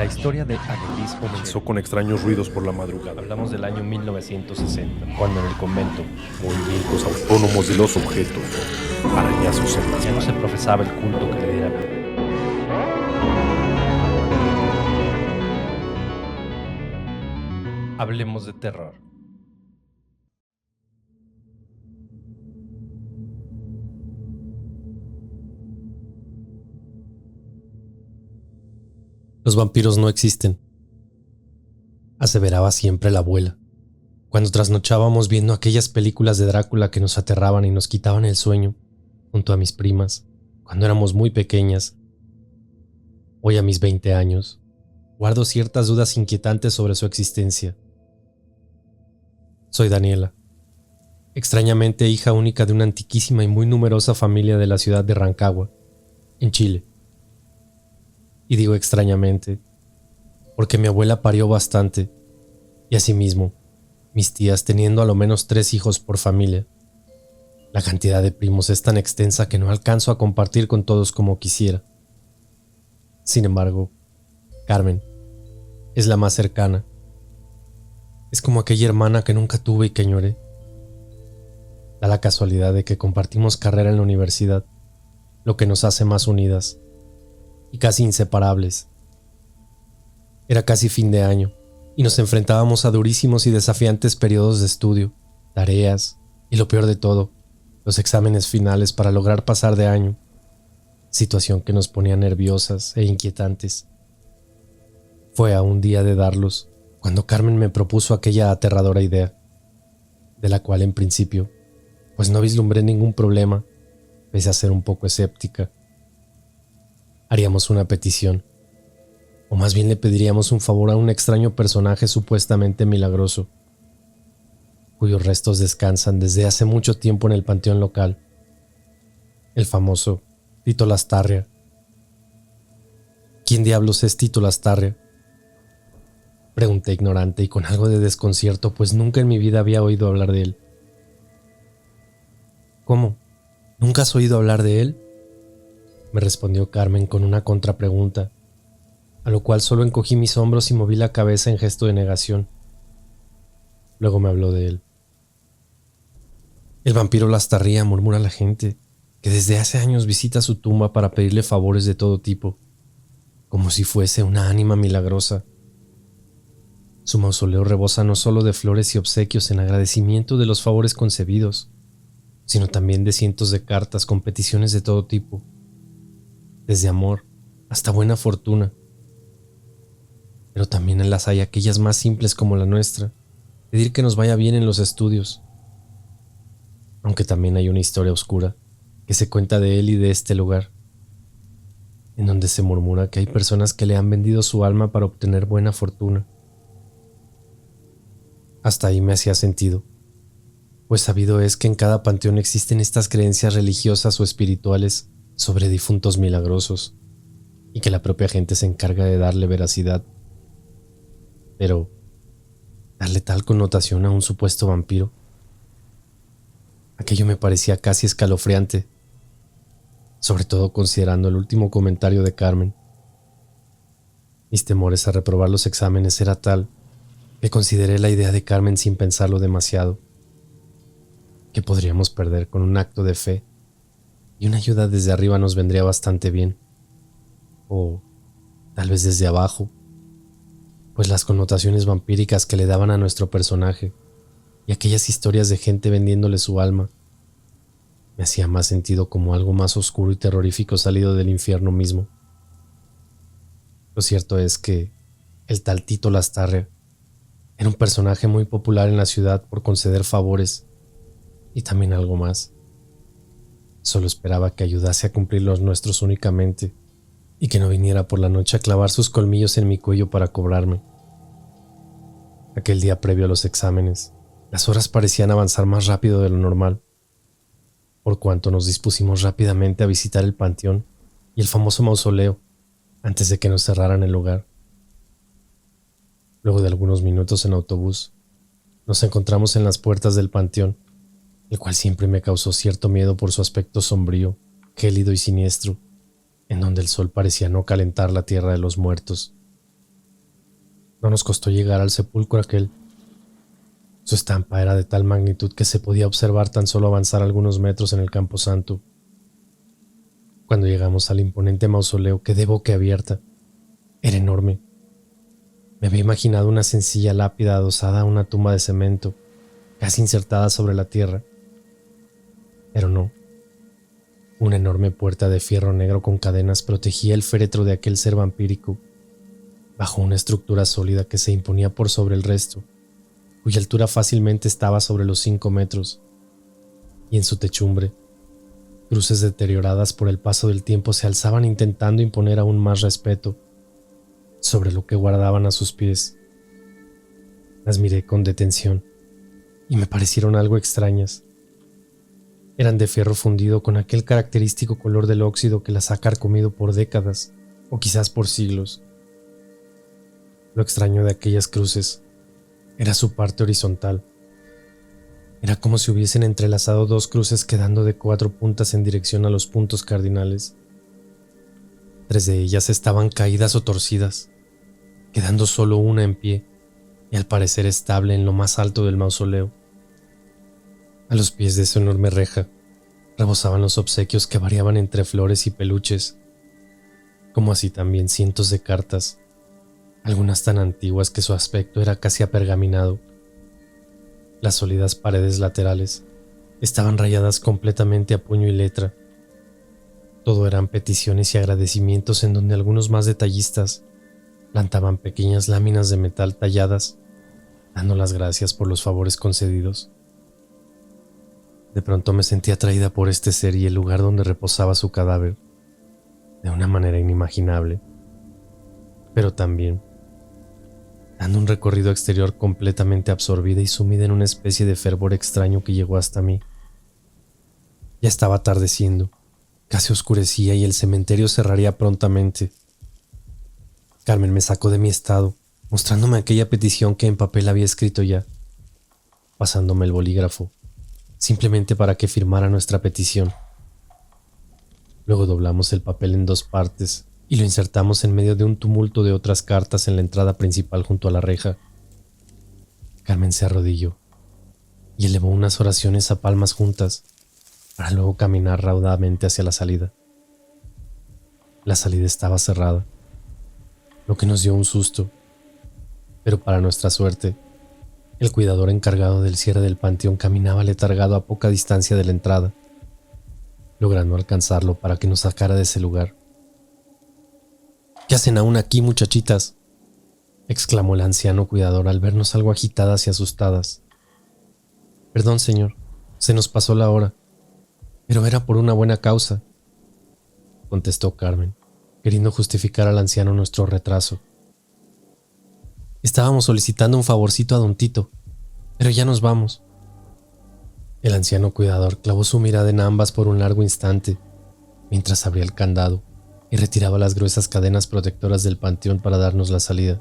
La historia de Anelis Comenzó con extraños ruidos por la madrugada. Hablamos del año 1960, cuando en el convento Movimientos autónomos de los objetos. Arañazos en las ya no se paredes. profesaba el culto que le diera vida. Hablemos de terror. Los vampiros no existen, aseveraba siempre la abuela, cuando trasnochábamos viendo aquellas películas de Drácula que nos aterraban y nos quitaban el sueño, junto a mis primas, cuando éramos muy pequeñas. Hoy, a mis 20 años, guardo ciertas dudas inquietantes sobre su existencia. Soy Daniela, extrañamente hija única de una antiquísima y muy numerosa familia de la ciudad de Rancagua, en Chile. Y digo extrañamente, porque mi abuela parió bastante, y asimismo, mis tías teniendo a lo menos 3 hijos por familia. La cantidad de primos es tan extensa que no alcanzo a compartir con todos como quisiera. Sin embargo, Carmen es la más cercana. Es como aquella hermana que nunca tuve y que añoré. Da la casualidad de que compartimos carrera en la universidad, lo que nos hace más unidas y casi inseparables. Era casi fin de año y nos enfrentábamos a durísimos y desafiantes periodos de estudio, tareas y, lo peor de todo, los exámenes finales para lograr pasar de año, situación que nos ponía nerviosas e inquietantes. Fue a un día de darlos cuando Carmen me propuso aquella aterradora idea, de la cual en principio pues no vislumbré ningún problema, pese a ser un poco escéptica. Haríamos una petición, o más bien le pediríamos un favor a un extraño personaje supuestamente milagroso, cuyos restos descansan desde hace mucho tiempo en el panteón local, el famoso Tito Lastarria. ¿Quién diablos es Tito Lastarria?, pregunté ignorante y con algo de desconcierto, pues nunca en mi vida había oído hablar de él. ¿Cómo? ¿Nunca has oído hablar de él?, me respondió Carmen con una contrapregunta, a lo cual solo encogí mis hombros y moví la cabeza en gesto de negación. Luego me habló de él. El vampiro Lastarria, murmura la gente, que desde hace años visita su tumba para pedirle favores de todo tipo, como si fuese una ánima milagrosa. Su mausoleo rebosa no solo de flores y obsequios en agradecimiento de los favores concebidos, sino también de cientos de cartas con peticiones de todo tipo, desde amor hasta buena fortuna. Pero también en las hay aquellas más simples como la nuestra, pedir que nos vaya bien en los estudios. Aunque también hay una historia oscura que se cuenta de él y de este lugar, en donde se murmura que hay personas que le han vendido su alma para obtener buena fortuna. Hasta ahí me hacía sentido, pues sabido es que en cada panteón existen estas creencias religiosas o espirituales sobre difuntos milagrosos, y que la propia gente se encarga de darle veracidad. Pero, ¿darle tal connotación a un supuesto vampiro? Aquello me parecía casi escalofriante, sobre todo considerando el último comentario de Carmen. Mis temores a reprobar los exámenes era tal que consideré la idea de Carmen sin pensarlo demasiado, que podríamos perder con un acto de fe, y una ayuda desde arriba nos vendría bastante bien, o tal vez desde abajo, pues las connotaciones vampíricas que le daban a nuestro personaje y aquellas historias de gente vendiéndole su alma me hacían más sentido como algo más oscuro y terrorífico salido del infierno mismo. Lo cierto es que el tal Tito Lastarria era un personaje muy popular en la ciudad por conceder favores y también algo más. Solo esperaba que ayudase a cumplir los nuestros únicamente y que no viniera por la noche a clavar sus colmillos en mi cuello para cobrarme. Aquel día previo a los exámenes, las horas parecían avanzar más rápido de lo normal, por cuanto nos dispusimos rápidamente a visitar el panteón y el famoso mausoleo antes de que nos cerraran el lugar. Luego de algunos minutos en autobús, nos encontramos en las puertas del panteón, el cual siempre me causó cierto miedo por su aspecto sombrío, gélido y siniestro, en donde el sol parecía no calentar la tierra de los muertos. No nos costó llegar al sepulcro aquel. Su estampa era de tal magnitud que se podía observar tan solo avanzar algunos metros en el camposanto. Cuando llegamos al imponente mausoleo quedé boquiabierta. Era enorme. Me había imaginado una sencilla lápida adosada a una tumba de cemento, casi insertada sobre la tierra. Pero no. Una enorme puerta de fierro negro con cadenas protegía el féretro de aquel ser vampírico, bajo una estructura sólida que se imponía por sobre el resto, cuya altura fácilmente estaba sobre los 5 metros, y en su techumbre, cruces deterioradas por el paso del tiempo se alzaban intentando imponer aún más respeto sobre lo que guardaban a sus pies. Las miré con detención y me parecieron algo extrañas. Eran de fierro fundido con aquel característico color del óxido que las ha carcomido por décadas o quizás por siglos. Lo extraño de aquellas cruces era su parte horizontal. Era como si hubiesen entrelazado 2 cruces quedando de 4 puntas en dirección a los puntos cardinales. 3 de ellas estaban caídas o torcidas, quedando solo una en pie y al parecer estable en lo más alto del mausoleo. A los pies de esa enorme reja rebosaban los obsequios que variaban entre flores y peluches, como así también cientos de cartas, algunas tan antiguas que su aspecto era casi apergaminado. Las sólidas paredes laterales estaban rayadas completamente a puño y letra. Todo eran peticiones y agradecimientos en donde algunos más detallistas plantaban pequeñas láminas de metal talladas, dando las gracias por los favores concedidos. De pronto me sentí atraída por este ser y el lugar donde reposaba su cadáver, de una manera inimaginable, pero también dando un recorrido exterior completamente absorbida y sumida en una especie de fervor extraño que llegó hasta mí. Ya estaba atardeciendo, casi oscurecía y el cementerio cerraría prontamente. Carmen me sacó de mi estado, mostrándome aquella petición que en papel había escrito ya, pasándome el bolígrafo, simplemente para que firmara nuestra petición. Luego doblamos el papel en 2 partes y lo insertamos en medio de un tumulto de otras cartas en la entrada principal junto a la reja. Carmen se arrodilló y elevó unas oraciones a palmas juntas para luego caminar raudamente hacia la salida. La salida estaba cerrada, lo que nos dio un susto, pero para nuestra suerte, el cuidador encargado del cierre del panteón caminaba letargado a poca distancia de la entrada, logrando alcanzarlo para que nos sacara de ese lugar. «¿Qué hacen aún aquí, muchachitas?», exclamó el anciano cuidador al vernos algo agitadas y asustadas. «Perdón, señor, se nos pasó la hora, pero era por una buena causa», contestó Carmen, queriendo justificar al anciano nuestro retraso. «Estábamos solicitando un favorcito a don Tito, pero ya nos vamos». El anciano cuidador clavó su mirada en ambas por un largo instante, mientras abría el candado y retiraba las gruesas cadenas protectoras del panteón para darnos la salida,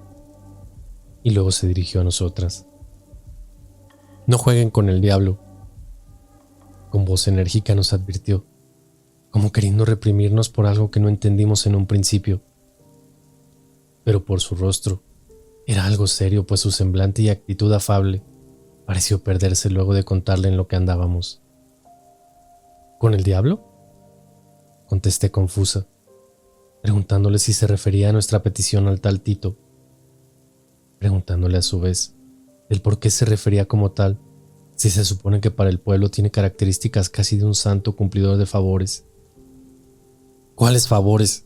y luego se dirigió a nosotras. «No jueguen con el diablo», con voz enérgica nos advirtió, como queriendo reprimirnos por algo que no entendimos en un principio. Pero por su rostro era algo serio, pues su semblante y actitud afable pareció perderse luego de contarle en lo que andábamos. «¿Con el diablo?», contesté confusa, preguntándole si se refería a nuestra petición al tal Tito, preguntándole a su vez el por qué se refería como tal, si se supone que para el pueblo tiene características casi de un santo cumplidor de favores. «¿Cuáles favores?»,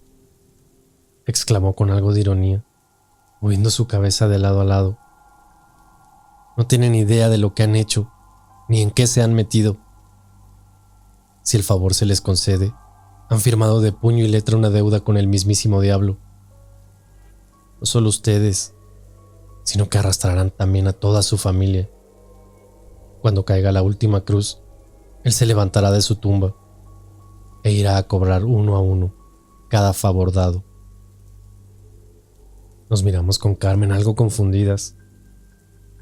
exclamó con algo de ironía, moviendo su cabeza de lado a lado. «No tienen idea de lo que han hecho, ni en qué se han metido. Si el favor se les concede, han firmado de puño y letra una deuda con el mismísimo diablo. No solo ustedes, sino que arrastrarán también a toda su familia. Cuando caiga la última cruz, él se levantará de su tumba e irá a cobrar uno a uno cada favor dado». Nos miramos con Carmen algo confundidas,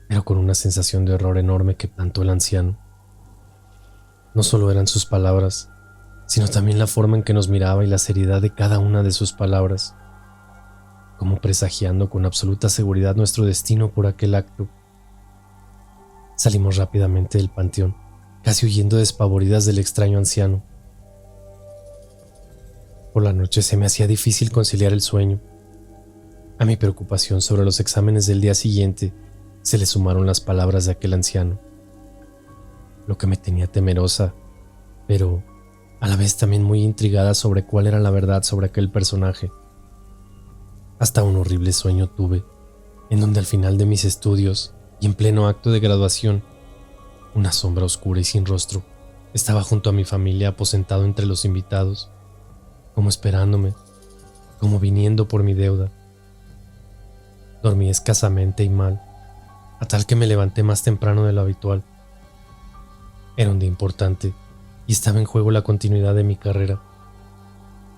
pero con una sensación de horror enorme que plantó el anciano. No solo eran sus palabras, sino también la forma en que nos miraba y la seriedad de cada una de sus palabras. como presagiando con absoluta seguridad nuestro destino por aquel acto. Salimos rápidamente del panteón, casi huyendo despavoridas del extraño anciano. Por la noche se me hacía difícil conciliar el sueño. A mi preocupación sobre los exámenes del día siguiente se le sumaron las palabras de aquel anciano, lo que me tenía temerosa, pero a la vez también muy intrigada sobre cuál era la verdad sobre aquel personaje. Hasta un horrible sueño tuve, en donde al final de mis estudios y en pleno acto de graduación, una sombra oscura y sin rostro estaba junto a mi familia aposentado entre los invitados, como esperándome, como viniendo por mi deuda. Dormí escasamente y mal, a tal que me levanté más temprano de lo habitual. Era un día importante y estaba en juego la continuidad de mi carrera.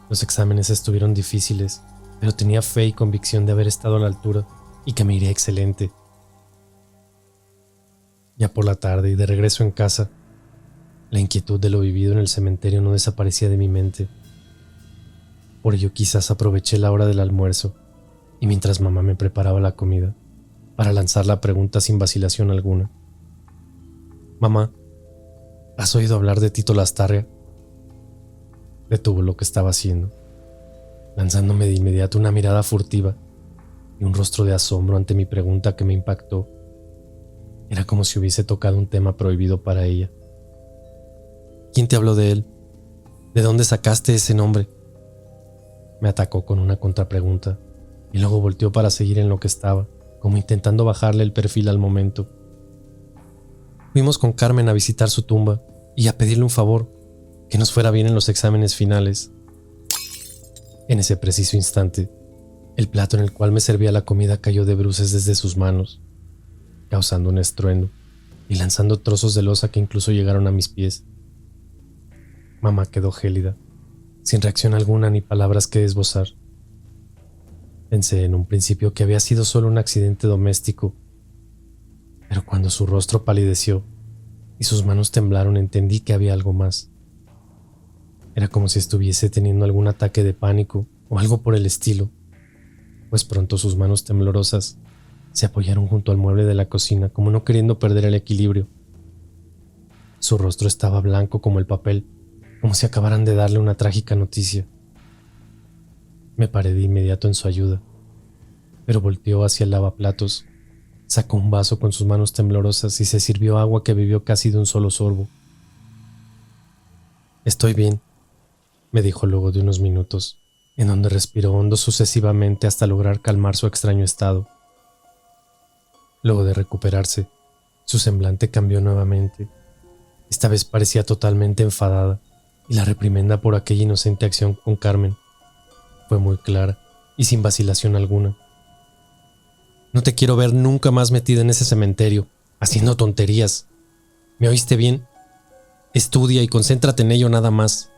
Los exámenes estuvieron difíciles, pero tenía fe y convicción de haber estado a la altura y que me iría excelente. Ya por la tarde y de regreso en casa, la inquietud de lo vivido en el cementerio no desaparecía de mi mente. Por ello quizás aproveché la hora del almuerzo y mientras mamá me preparaba la comida, para lanzar la pregunta sin vacilación alguna. Mamá, ¿has oído hablar de Tito Lastarria? Detuvo lo que estaba haciendo, lanzándome de inmediato una mirada furtiva y un rostro de asombro ante mi pregunta que me impactó. Era como si hubiese tocado un tema prohibido para ella. ¿Quién te habló de él? ¿De dónde sacaste ese nombre? Me atacó con una contrapregunta y luego volteó para seguir en lo que estaba, como intentando bajarle el perfil al momento. Fuimos con Carmen a visitar su tumba y a pedirle un favor, que nos fuera bien en los exámenes finales. En ese preciso instante, el plato en el cual me servía la comida cayó de bruces desde sus manos, causando un estruendo y lanzando trozos de losa que incluso llegaron a mis pies. Mamá quedó gélida, sin reacción alguna ni palabras que esbozar. Pensé en un principio que había sido solo un accidente doméstico, pero cuando su rostro palideció y sus manos temblaron entendí que había algo más. Era como si estuviese teniendo algún ataque de pánico o algo por el estilo, pues pronto sus manos temblorosas se apoyaron junto al mueble de la cocina como no queriendo perder el equilibrio. Su rostro estaba blanco como el papel, como si acabaran de darle una trágica noticia. Me paré de inmediato en su ayuda, pero volteó hacia el lavaplatos, sacó un vaso con sus manos temblorosas y se sirvió agua que bebió casi de un solo sorbo. «Estoy bien», me dijo luego de unos minutos, en donde respiró hondo sucesivamente hasta lograr calmar su extraño estado. Luego de recuperarse, su semblante cambió nuevamente. Esta vez parecía totalmente enfadada, y la reprimenda por aquella inocente acción con Carmen fue muy clara y sin vacilación alguna. «No te quiero ver nunca más metida en ese cementerio, haciendo tonterías. ¿Me oíste bien? Estudia y concéntrate en ello nada más.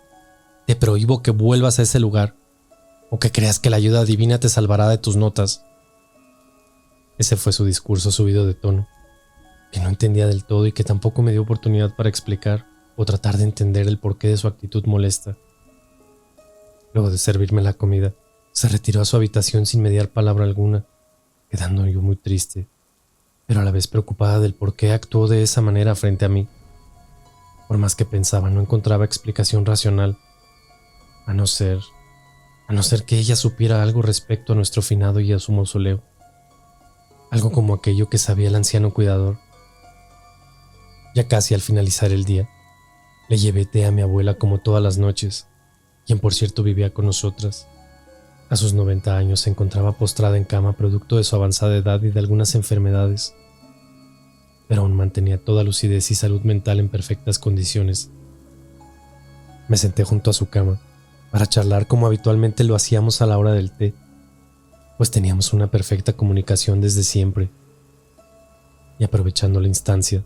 Te prohíbo que vuelvas a ese lugar, o que creas que la ayuda divina te salvará de tus notas». Ese fue su discurso subido de tono, que no entendía del todo y que tampoco me dio oportunidad para explicar o tratar de entender el porqué de su actitud molesta. Luego de servirme la comida, se retiró a su habitación sin mediar palabra alguna, quedando yo muy triste, pero a la vez preocupada del por qué actuó de esa manera frente a mí. Por más que pensaba, no encontraba explicación racional, a no ser que ella supiera algo respecto a nuestro finado y a su mausoleo. Algo como aquello que sabía el anciano cuidador. Ya casi al finalizar el día, le llevé té a mi abuela como todas las noches, quien por cierto vivía con nosotras. A sus 90 años se encontraba postrada en cama producto de su avanzada edad y de algunas enfermedades, pero aún mantenía toda lucidez y salud mental en perfectas condiciones. Me senté junto a su cama para charlar como habitualmente lo hacíamos a la hora del té, pues teníamos una perfecta comunicación desde siempre, y aprovechando la instancia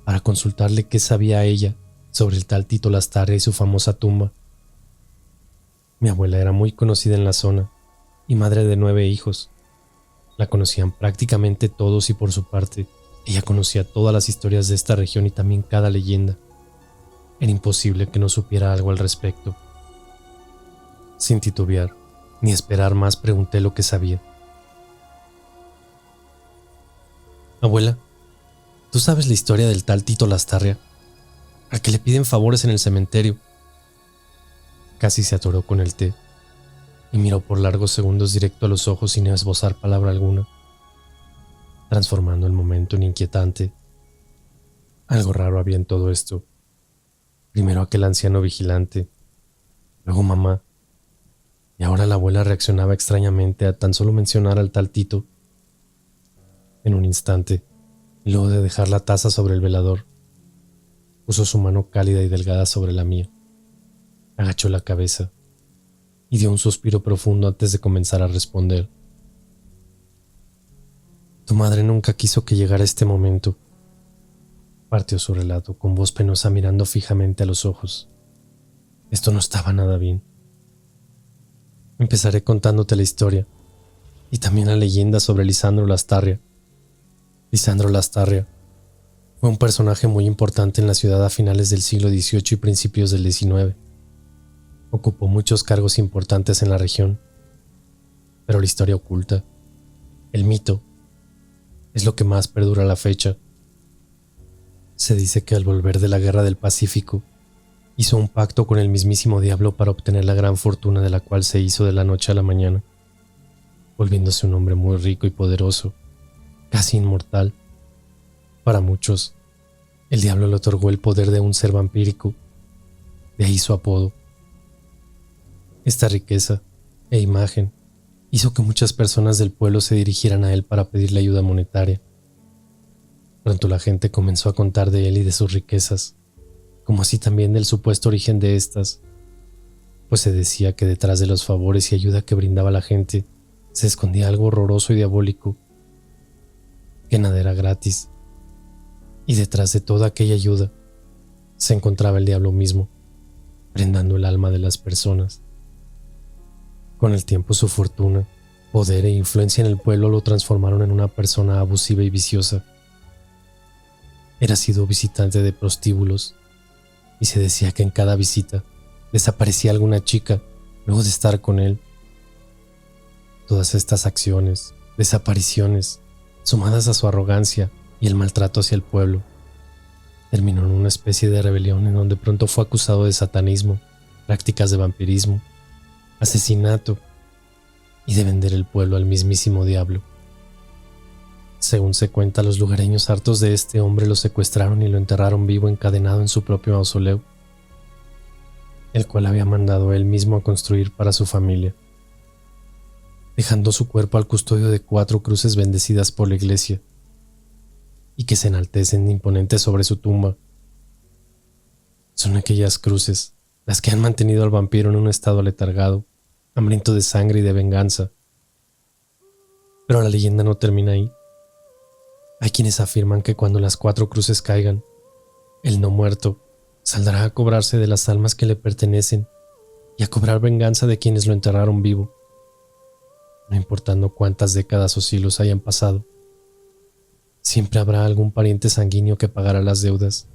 para consultarle qué sabía ella sobre el tal Tito Lastarria y su famosa tumba. Mi abuela era muy conocida en la zona y madre de 9 hijos. La conocían prácticamente todos y por su parte, ella conocía todas las historias de esta región y también cada leyenda. Era imposible que no supiera algo al respecto. Sin titubear ni esperar más, pregunté lo que sabía Abuela, ¿tú sabes la historia del tal Tito Lastarria? Al que le piden favores en el cementerio. Casi se atoró con el té y miró por largos segundos directo a los ojos sin esbozar palabra alguna, transformando el momento en inquietante. Algo raro había en todo esto. Primero aquel anciano vigilante, luego mamá, y ahora la abuela reaccionaba extrañamente a tan solo mencionar al tal Tito. En un instante, y luego de dejar la taza sobre el velador, puso su mano cálida y delgada sobre la mía, agachó la cabeza y dio un suspiro profundo antes de comenzar a responder. Tu madre nunca quiso que llegara este momento, partió su relato con voz penosa mirando fijamente a los ojos. Esto no estaba nada bien. Empezaré contándote la historia y también la leyenda sobre Lisandro Lastarria. Lisandro Lastarria fue un personaje muy importante en la ciudad a finales del siglo XVIII y principios del XIX. Ocupó muchos cargos importantes en la región, pero la historia oculta, el mito, es lo que más perdura a la fecha. Se dice que al volver de la Guerra del Pacífico, hizo un pacto con el mismísimo diablo para obtener la gran fortuna de la cual se hizo de la noche a la mañana, volviéndose un hombre muy rico y poderoso, casi inmortal. Para muchos, el diablo le otorgó el poder de un ser vampírico, de ahí su apodo. Esta riqueza e imagen hizo que muchas personas del pueblo se dirigieran a él para pedirle ayuda monetaria. Pronto la gente comenzó a contar de él y de sus riquezas, como así también del supuesto origen de estas, pues se decía que detrás de los favores y ayuda que brindaba la gente se escondía algo horroroso y diabólico, que nada era gratis, y detrás de toda aquella ayuda se encontraba el diablo mismo, prendando el alma de las personas. Con el tiempo su fortuna, poder e influencia en el pueblo lo transformaron en una persona abusiva y viciosa. Era sido visitante de prostíbulos y se decía que en cada visita desaparecía alguna chica luego de estar con él. Todas estas acciones, desapariciones, sumadas a su arrogancia y el maltrato hacia el pueblo, terminó en una especie de rebelión en donde pronto fue acusado de satanismo, prácticas de vampirismo, asesinato y de vender el pueblo al mismísimo diablo. Según se cuenta, los lugareños hartos de este hombre lo secuestraron y lo enterraron vivo encadenado en su propio mausoleo, el cual había mandado él mismo a construir para su familia, dejando su cuerpo al custodio de 4 cruces bendecidas por la iglesia y que se enaltecen imponentes sobre su tumba. Son aquellas cruces las que han mantenido al vampiro en un estado aletargado, hambriento de sangre y de venganza. Pero la leyenda no termina ahí. Hay quienes afirman que cuando las 4 cruces caigan, el no muerto saldrá a cobrarse de las almas que le pertenecen y a cobrar venganza de quienes lo enterraron vivo, no importando cuántas décadas o siglos hayan pasado. Siempre habrá algún pariente sanguíneo que pagará las deudas.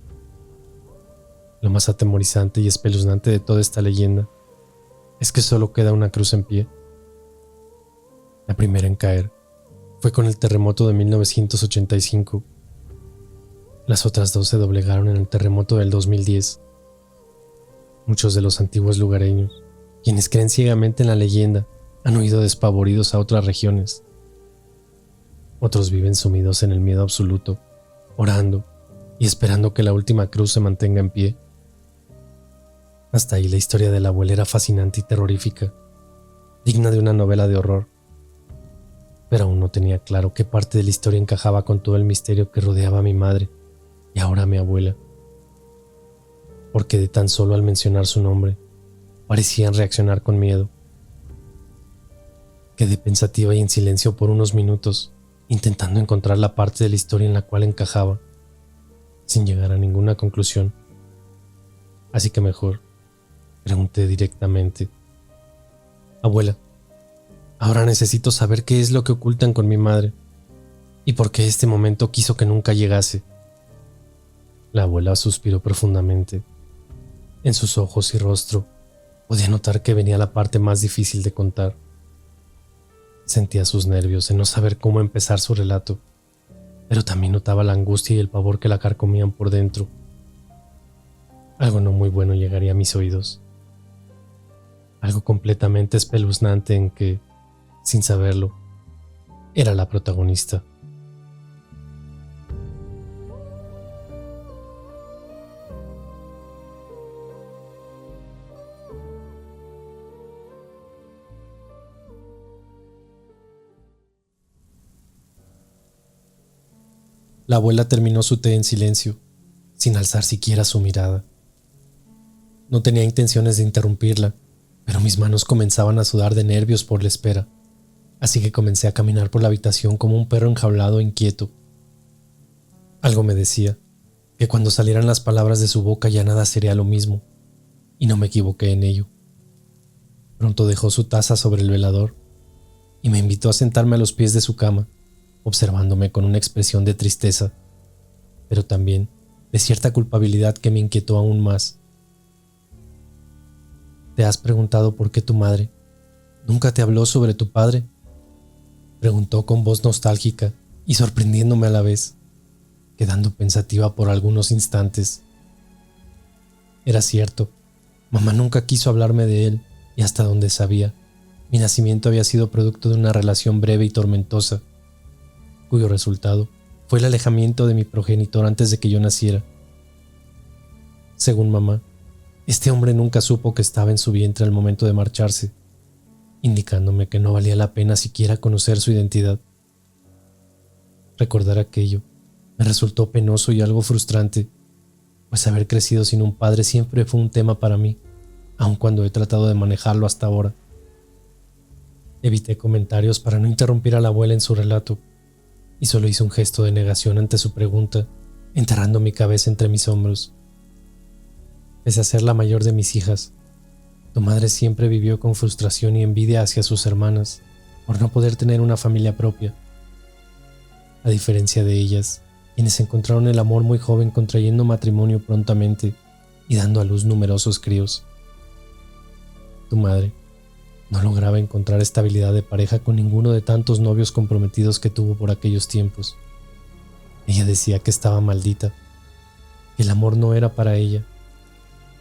Lo más atemorizante y espeluznante de toda esta leyenda es que solo queda una cruz en pie. La primera en caer fue con el terremoto de 1985. Las otras 2 se doblegaron en el terremoto del 2010. Muchos de los antiguos lugareños, quienes creen ciegamente en la leyenda, han huido despavoridos a otras regiones. Otros viven sumidos en el miedo absoluto, orando y esperando que la última cruz se mantenga en pie. Hasta ahí la historia de la abuela era fascinante y terrorífica, digna de una novela de horror. Pero aún no tenía claro qué parte de la historia encajaba con todo el misterio que rodeaba a mi madre y ahora a mi abuela. Porque de tan solo al mencionar su nombre, parecían reaccionar con miedo. Quedé pensativa y en silencio por unos minutos, intentando encontrar la parte de la historia en la cual encajaba, sin llegar a ninguna conclusión. Así que mejor pregunté directamente: Abuela, ahora necesito saber qué es lo que ocultan con mi madre y por qué este momento quiso que nunca llegase. La abuela suspiró profundamente. En sus ojos y rostro podía notar que venía la parte más difícil de contar. Sentía sus nervios en no saber cómo empezar su relato, pero también notaba la angustia y el pavor que la carcomían por dentro. Algo no muy bueno llegaría a mis oídos. Algo completamente espeluznante en que, sin saberlo, era la protagonista. La abuela terminó su té en silencio, sin alzar siquiera su mirada. No tenía intenciones de interrumpirla, pero mis manos comenzaban a sudar de nervios por la espera, así que comencé a caminar por la habitación como un perro enjaulado e inquieto. Algo me decía que cuando salieran las palabras de su boca ya nada sería lo mismo, y no me equivoqué en ello. Pronto dejó su taza sobre el velador y me invitó a sentarme a los pies de su cama, observándome con una expresión de tristeza, pero también de cierta culpabilidad que me inquietó aún más. ¿Te has preguntado por qué tu madre nunca te habló sobre tu padre?, preguntó con voz nostálgica y sorprendiéndome a la vez, quedando pensativa por algunos instantes. Era cierto, mamá nunca quiso hablarme de él, y hasta donde sabía, mi nacimiento había sido producto de una relación breve y tormentosa, cuyo resultado fue el alejamiento de mi progenitor antes de que yo naciera. Según mamá, este hombre nunca supo que estaba en su vientre al momento de marcharse, indicándome que no valía la pena siquiera conocer su identidad. Recordar aquello me resultó penoso y algo frustrante, pues haber crecido sin un padre siempre fue un tema para mí, aun cuando he tratado de manejarlo hasta ahora. Evité comentarios para no interrumpir a la abuela en su relato, y solo hice un gesto de negación ante su pregunta, enterrando mi cabeza entre mis hombros. Pese a ser la mayor de mis hijas, tu madre siempre vivió con frustración y envidia hacia sus hermanas por no poder tener una familia propia. A diferencia de ellas, quienes encontraron el amor muy joven contrayendo matrimonio prontamente y dando a luz numerosos críos. Tu madre no lograba encontrar estabilidad de pareja con ninguno de tantos novios comprometidos que tuvo por aquellos tiempos. Ella decía que estaba maldita, que el amor no era para ella,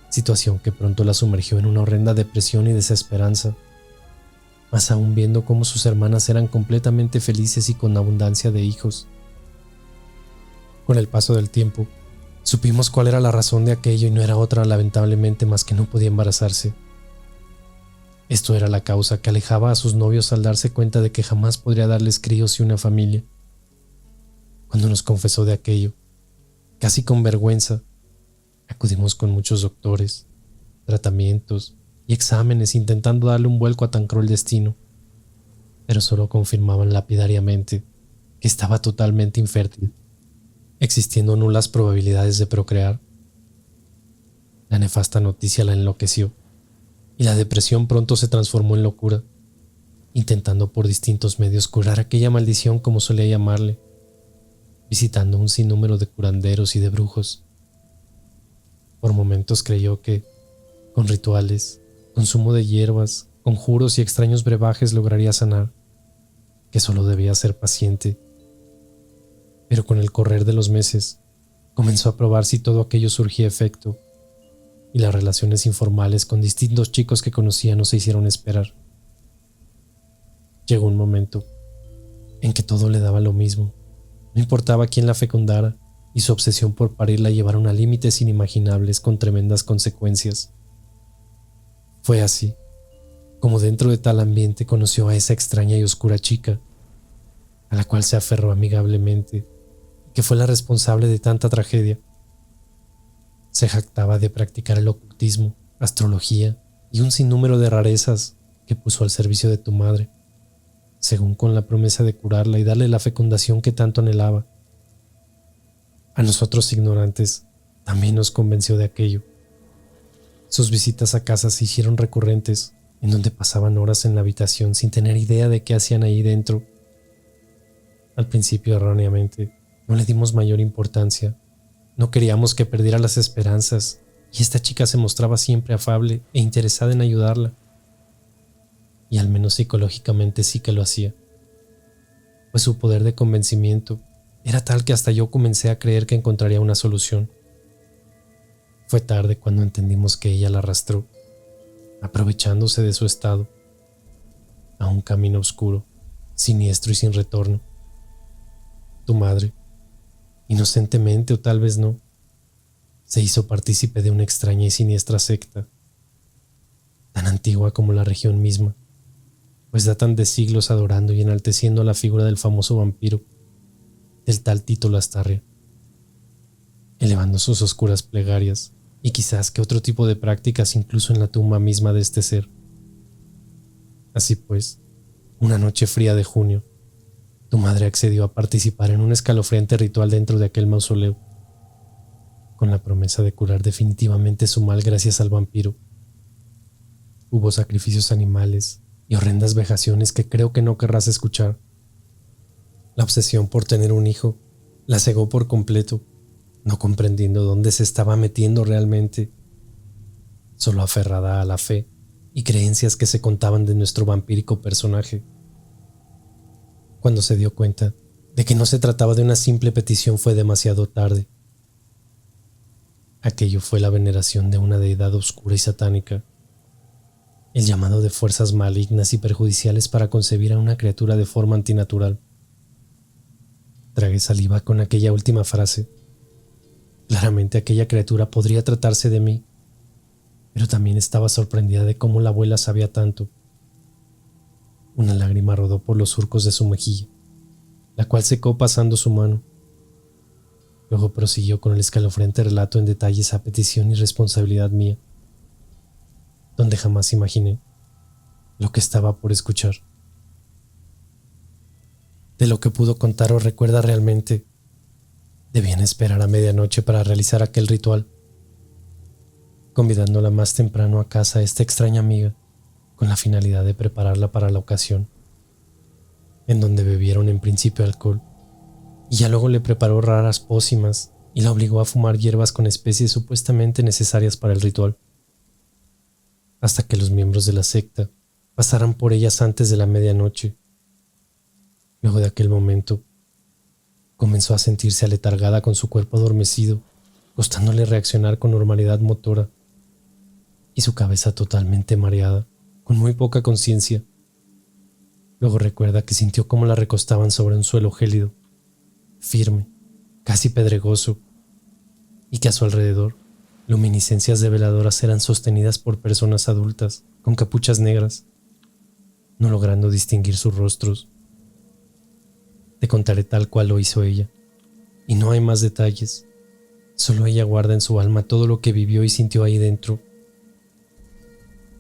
situación que pronto la sumergió en una horrenda depresión y desesperanza, más aún viendo cómo sus hermanas eran completamente felices y con abundancia de hijos. Con el paso del tiempo, supimos cuál era la razón de aquello y no era otra lamentablemente más que no podía embarazarse. Esto era la causa que alejaba a sus novios al darse cuenta de que jamás podría darles críos y una familia. Cuando nos confesó de aquello, casi con vergüenza, acudimos con muchos doctores, tratamientos y exámenes intentando darle un vuelco a tan cruel destino, pero solo confirmaban lapidariamente que estaba totalmente infértil, existiendo nulas probabilidades de procrear. La nefasta noticia la enloqueció, y la depresión pronto se transformó en locura, intentando por distintos medios curar aquella maldición, como solía llamarle, visitando un sinnúmero de curanderos y de brujos. Por momentos creyó que, con rituales, consumo de hierbas, conjuros y extraños brebajes lograría sanar, que solo debía ser paciente. Pero con el correr de los meses, comenzó a probar si todo aquello surgía efecto, y las relaciones informales con distintos chicos que conocía no se hicieron esperar. Llegó un momento en que todo le daba lo mismo, no importaba quién la fecundara, y su obsesión por parir la llevaron a límites inimaginables con tremendas consecuencias. Fue así como dentro de tal ambiente conoció a esa extraña y oscura chica, a la cual se aferró amigablemente, que fue la responsable de tanta tragedia. Se jactaba de practicar el ocultismo, astrología y un sinnúmero de rarezas que puso al servicio de tu madre, según con la promesa de curarla y darle la fecundación que tanto anhelaba. A nosotros ignorantes también nos convenció de aquello. Sus visitas a casa se hicieron recurrentes, en donde pasaban horas en la habitación sin tener idea de qué hacían ahí dentro. Al principio, erróneamente, no le dimos mayor importancia. No queríamos que perdiera las esperanzas, y esta chica se mostraba siempre afable e interesada en ayudarla. Y al menos psicológicamente sí que lo hacía, pues su poder de convencimiento era tal que hasta yo comencé a creer que encontraría una solución. Fue tarde cuando entendimos que ella la arrastró, aprovechándose de su estado, a un camino oscuro, siniestro y sin retorno. Tu madre, inocentemente o tal vez no, se hizo partícipe de una extraña y siniestra secta, tan antigua como la región misma, pues datan de siglos adorando y enalteciendo a la figura del famoso vampiro, del tal Tito Lastarria, elevando sus oscuras plegarias y quizás que otro tipo de prácticas incluso en la tumba misma de este ser. Así pues, una noche fría de junio, tu madre accedió a participar en un escalofriante ritual dentro de aquel mausoleo, con la promesa de curar definitivamente su mal gracias al vampiro. Hubo sacrificios animales y horrendas vejaciones que creo que no querrás escuchar. La obsesión por tener un hijo la cegó por completo, no comprendiendo dónde se estaba metiendo realmente, solo aferrada a la fe y creencias que se contaban de nuestro vampírico personaje. Cuando se dio cuenta de que no se trataba de una simple petición fue demasiado tarde. Aquello fue la veneración de una deidad oscura y satánica, el llamado de fuerzas malignas y perjudiciales para concebir a una criatura de forma antinatural. Tragué saliva con aquella última frase. Claramente aquella criatura podría tratarse de mí, pero también estaba sorprendida de cómo la abuela sabía tanto. Una lágrima rodó por los surcos de su mejilla, la cual secó pasando su mano. Luego prosiguió con el escalofriante relato en detalles a petición y responsabilidad mía, donde jamás imaginé lo que estaba por escuchar. De lo que pudo contar o recuerda realmente, debían esperar a medianoche para realizar aquel ritual, convidándola más temprano a casa a esta extraña amiga, con la finalidad de prepararla para la ocasión, en donde bebieron en principio alcohol, y ya luego le preparó raras pócimas y la obligó a fumar hierbas con especies supuestamente necesarias para el ritual, hasta que los miembros de la secta pasaran por ellas antes de la medianoche. Luego de aquel momento, comenzó a sentirse aletargada con su cuerpo adormecido, costándole reaccionar con normalidad motora, y su cabeza totalmente mareada, con muy poca conciencia. Luego recuerda que sintió cómo la recostaban sobre un suelo gélido, firme, casi pedregoso, y que a su alrededor luminiscencias de veladoras eran sostenidas por personas adultas con capuchas negras, no logrando distinguir sus rostros. Te contaré tal cual lo hizo ella, y no hay más detalles. Solo ella guarda en su alma todo lo que vivió y sintió ahí dentro.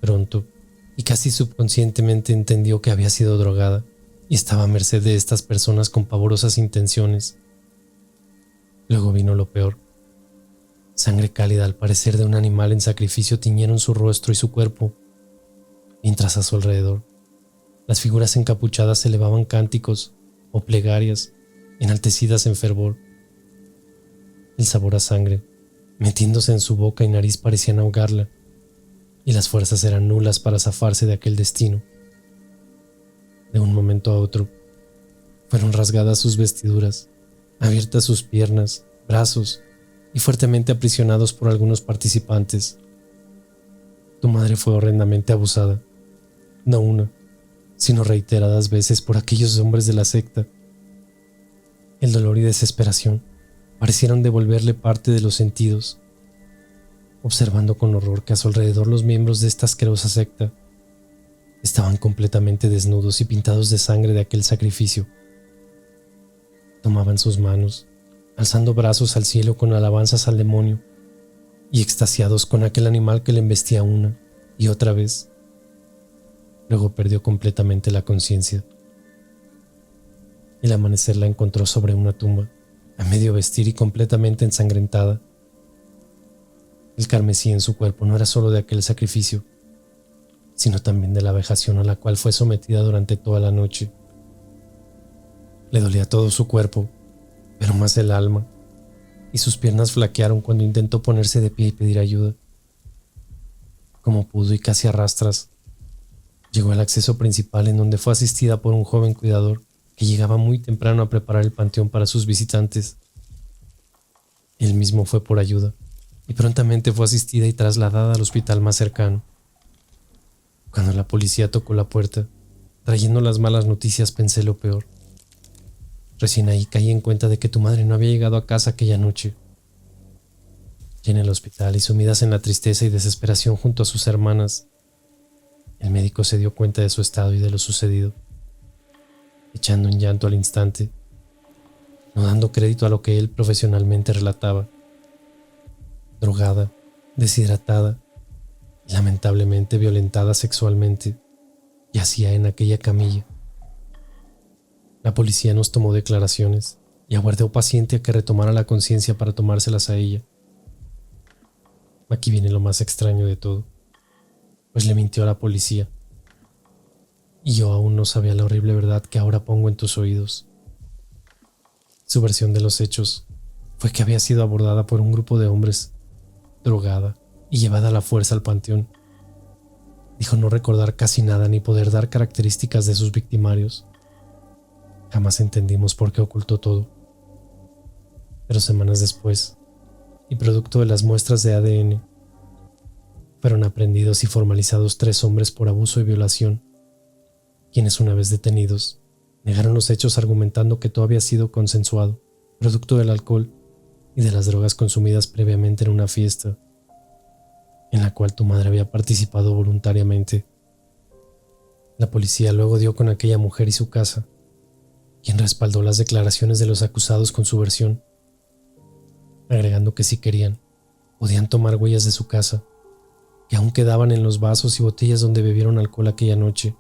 Pronto, y casi subconscientemente entendió que había sido drogada y estaba a merced de estas personas con pavorosas intenciones. Luego vino lo peor. Sangre cálida al parecer de un animal en sacrificio tiñeron su rostro y su cuerpo, mientras a su alrededor las figuras encapuchadas elevaban cánticos o plegarias enaltecidas en fervor. El sabor a sangre, metiéndose en su boca y nariz, parecían ahogarla, y las fuerzas eran nulas para zafarse de aquel destino. De un momento a otro, fueron rasgadas sus vestiduras, abiertas sus piernas, brazos, y fuertemente aprisionados por algunos participantes. Tu madre fue horrendamente abusada, no una, sino reiteradas veces por aquellos hombres de la secta. El dolor y desesperación parecieron devolverle parte de los sentidos, observando con horror que a su alrededor los miembros de esta asquerosa secta estaban completamente desnudos y pintados de sangre de aquel sacrificio. Tomaban sus manos, alzando brazos al cielo con alabanzas al demonio, y extasiados con aquel animal que le embestía una y otra vez. Luego perdió completamente la conciencia. El amanecer la encontró sobre una tumba, a medio vestir y completamente ensangrentada. El carmesí en su cuerpo no era solo de aquel sacrificio, sino también de la vejación a la cual fue sometida durante toda la noche. Le dolía todo su cuerpo, pero más el alma, y sus piernas flaquearon cuando intentó ponerse de pie y pedir ayuda. Como pudo y casi a rastras, llegó al acceso principal, en donde fue asistida por un joven cuidador que llegaba muy temprano a preparar el panteón para sus visitantes. Él mismo fue por ayuda y prontamente fue asistida y trasladada al hospital más cercano. Cuando la policía tocó la puerta, trayendo las malas noticias, pensé lo peor. Recién ahí caí en cuenta de que tu madre no había llegado a casa aquella noche. Y en el hospital y sumidas en la tristeza y desesperación junto a sus hermanas, el médico se dio cuenta de su estado y de lo sucedido, echando en llanto al instante, no dando crédito a lo que él profesionalmente relataba. Drogada, deshidratada y lamentablemente violentada sexualmente, yacía en aquella camilla. La policía nos tomó declaraciones y aguardó paciente a que retomara la conciencia para tomárselas a ella. Aquí viene lo más extraño de todo, pues le mintió a la policía. Y yo aún no sabía la horrible verdad que ahora pongo en tus oídos. Su versión de los hechos fue que había sido abordada por un grupo de hombres, drogada y llevada a la fuerza al panteón. Dijo no recordar casi nada ni poder dar características de sus victimarios. Jamás entendimos por qué ocultó todo. Pero semanas después, y producto de las muestras de ADN, fueron aprehendidos y formalizados 3 hombres por abuso y violación, quienes una vez detenidos, negaron los hechos argumentando que todo había sido consensuado, producto del alcohol y de las drogas consumidas previamente en una fiesta, en la cual tu madre había participado voluntariamente. La policía luego dio con aquella mujer y su casa, quien respaldó las declaraciones de los acusados con su versión, agregando que si querían, podían tomar huellas de su casa, que aún quedaban en los vasos y botellas donde bebieron alcohol aquella noche.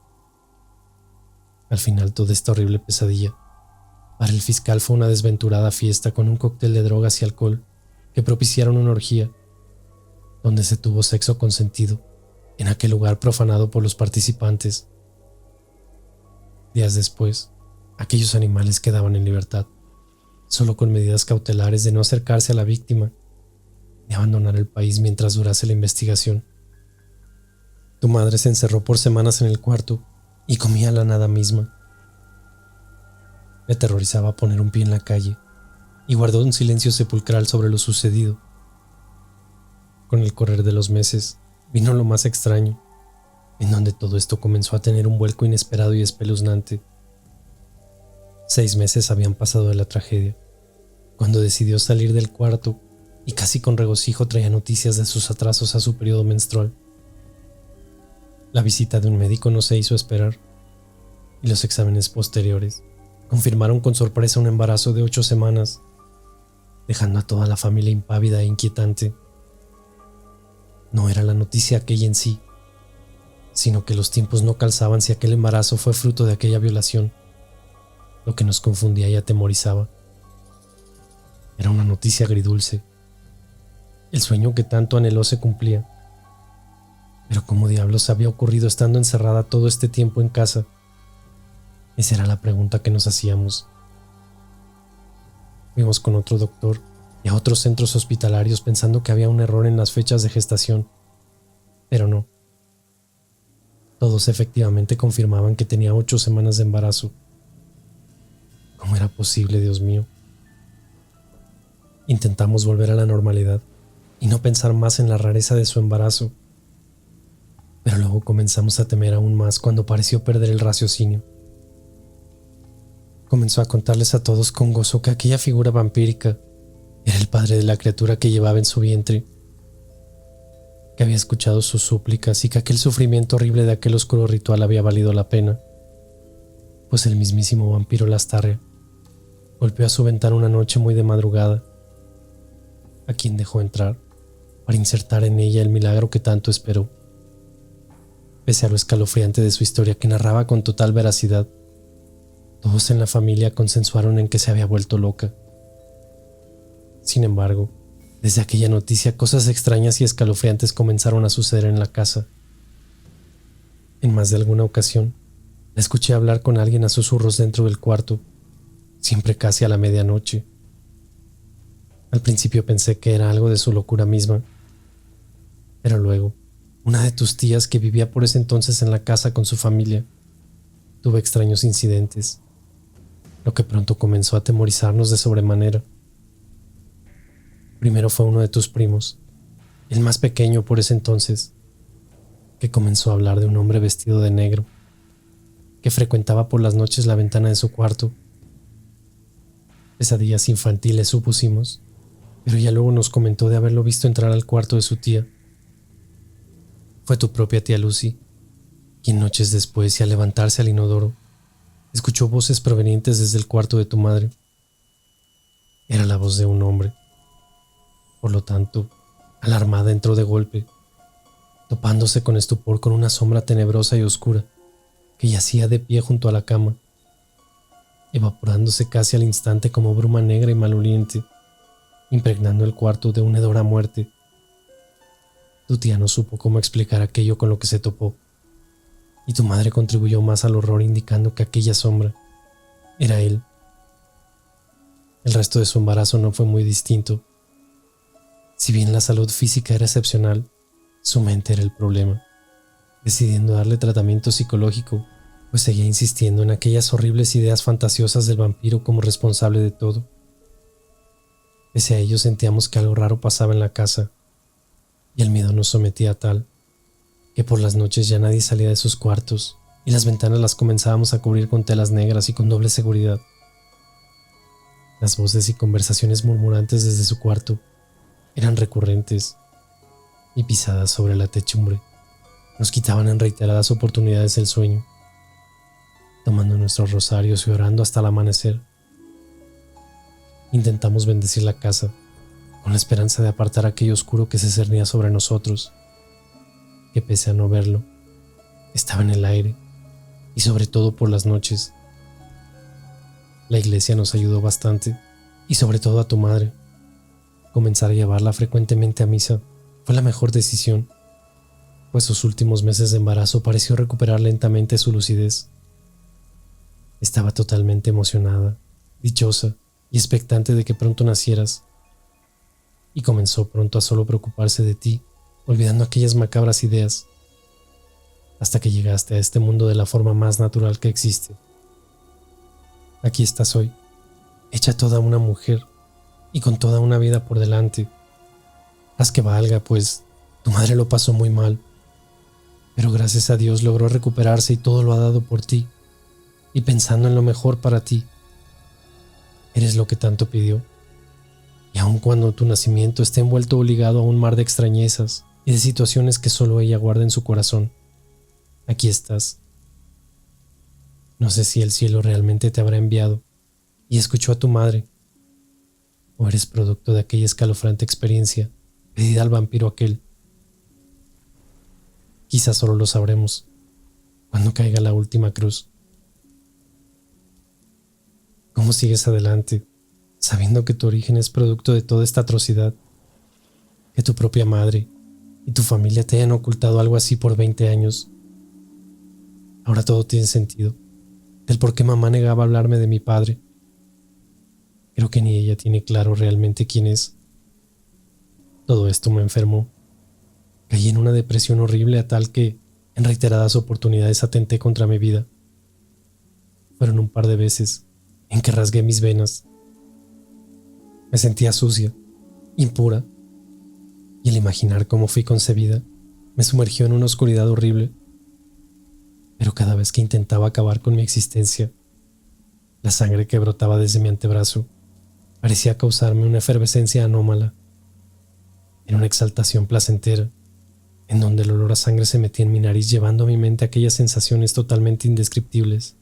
Al final, toda esta horrible pesadilla, para el fiscal fue una desventurada fiesta con un cóctel de drogas y alcohol que propiciaron una orgía, donde se tuvo sexo consentido en aquel lugar profanado por los participantes. Días después, aquellos animales quedaban en libertad, solo con medidas cautelares de no acercarse a la víctima ni abandonar el país mientras durase la investigación. Tu madre se encerró por semanas en el cuarto y comía la nada misma. Le aterrorizaba poner un pie en la calle y guardó un silencio sepulcral sobre lo sucedido. Con el correr de los meses vino lo más extraño, en donde todo esto comenzó a tener un vuelco inesperado y espeluznante. 6 meses habían pasado de la tragedia, cuando decidió salir del cuarto y casi con regocijo traía noticias de sus atrasos a su periodo menstrual. La visita de un médico no se hizo esperar, y los exámenes posteriores confirmaron con sorpresa un embarazo de 8 semanas, dejando a toda la familia impávida e inquietante. No era la noticia aquella en sí, sino que los tiempos no calzaban si aquel embarazo fue fruto de aquella violación, lo que nos confundía y atemorizaba. Era una noticia agridulce. El sueño que tanto anheló se cumplía. Pero ¿cómo diablos había ocurrido estando encerrada todo este tiempo en casa? Esa era la pregunta que nos hacíamos. Fuimos con otro doctor y a otros centros hospitalarios pensando que había un error en las fechas de gestación, pero no. Todos efectivamente confirmaban que tenía 8 semanas de embarazo. ¿Cómo era posible, Dios mío? Intentamos volver a la normalidad y no pensar más en la rareza de su embarazo, pero luego comenzamos a temer aún más cuando pareció perder el raciocinio. Comenzó a contarles a todos con gozo que aquella figura vampírica era el padre de la criatura que llevaba en su vientre, que había escuchado sus súplicas y que aquel sufrimiento horrible de aquel oscuro ritual había valido la pena, pues el mismísimo vampiro Lastarria golpeó a su ventana una noche muy de madrugada, a quien dejó entrar para insertar en ella el milagro que tanto esperó. Pese a lo escalofriante de su historia que narraba con total veracidad, todos en la familia consensuaron en que se había vuelto loca. Sin embargo, desde aquella noticia cosas extrañas y escalofriantes comenzaron a suceder en la casa. En más de alguna ocasión, la escuché hablar con alguien a susurros dentro del cuarto, siempre casi a la medianoche. Al principio pensé que era algo de su locura misma, pero luego, una de tus tías que vivía por ese entonces en la casa con su familia, tuvo extraños incidentes, lo que pronto comenzó a atemorizarnos de sobremanera. Primero fue uno de tus primos, el más pequeño por ese entonces, que comenzó a hablar de un hombre vestido de negro, que frecuentaba por las noches la ventana de su cuarto. Pesadillas infantiles, supusimos, pero ya luego nos comentó de haberlo visto entrar al cuarto de su tía. Fue tu propia tía Lucy, quien noches después y al levantarse al inodoro, escuchó voces provenientes desde el cuarto de tu madre. Era la voz de un hombre. Por lo tanto, alarmada entró de golpe, topándose con estupor con una sombra tenebrosa y oscura que yacía de pie junto a la cama, evaporándose casi al instante como bruma negra y maloliente, impregnando el cuarto de un hedor a muerte. Tu tía no supo cómo explicar aquello con lo que se topó, y tu madre contribuyó más al horror indicando que aquella sombra era él. El resto de su embarazo no fue muy distinto. Si bien la salud física era excepcional, su mente era el problema, decidiendo darle tratamiento psicológico, pues seguía insistiendo en aquellas horribles ideas fantasiosas del vampiro como responsable de todo. Pese a ello sentíamos que algo raro pasaba en la casa, y el miedo nos sometía a tal que por las noches ya nadie salía de sus cuartos y las ventanas las comenzábamos a cubrir con telas negras y con doble seguridad. Las voces y conversaciones murmurantes desde su cuarto eran recurrentes, y pisadas sobre la techumbre nos quitaban en reiteradas oportunidades el sueño, tomando nuestros rosarios y orando hasta el amanecer. Intentamos bendecir la casa con la esperanza de apartar aquello oscuro que se cernía sobre nosotros, que pese a no verlo, estaba en el aire y sobre todo por las noches. La iglesia nos ayudó bastante, y sobre todo a tu madre. Comenzar a llevarla frecuentemente a misa fue la mejor decisión, pues sus últimos meses de embarazo pareció recuperar lentamente su lucidez. Estaba totalmente emocionada, dichosa y expectante de que pronto nacieras, y comenzó pronto a solo preocuparse de ti, olvidando aquellas macabras ideas, hasta que llegaste a este mundo de la forma más natural que existe. Aquí estás hoy, hecha toda una mujer y con toda una vida por delante. Haz que valga, pues tu madre lo pasó muy mal, pero gracias a Dios logró recuperarse y todo lo ha dado por ti, y pensando en lo mejor para ti. Eres lo que tanto pidió, y aun cuando tu nacimiento esté envuelto o ligado a un mar de extrañezas y de situaciones que solo ella guarda en su corazón, aquí estás. No sé si el cielo realmente te habrá enviado y escuchó a tu madre, o eres producto de aquella escalofriante experiencia pedida al vampiro aquel. Quizás solo lo sabremos cuando caiga la última cruz. ¿Cómo sigues adelante, sabiendo que tu origen es producto de toda esta atrocidad? Que tu propia madre y tu familia te hayan ocultado algo así por 20 años. Ahora todo tiene sentido, del por qué mamá negaba hablarme de mi padre. Creo que ni ella tiene claro realmente quién es. Todo esto me enfermó. Caí en una depresión horrible a tal que en reiteradas oportunidades atenté contra mi vida. Fueron un par de veces en que rasgué mis venas. Me sentía sucia, impura, y el imaginar cómo fui concebida me sumergió en una oscuridad horrible. Pero cada vez que intentaba acabar con mi existencia, la sangre que brotaba desde mi antebrazo parecía causarme una efervescencia anómala. Era una exaltación placentera, en donde el olor a sangre se metía en mi nariz llevando a mi mente aquellas sensaciones totalmente indescriptibles,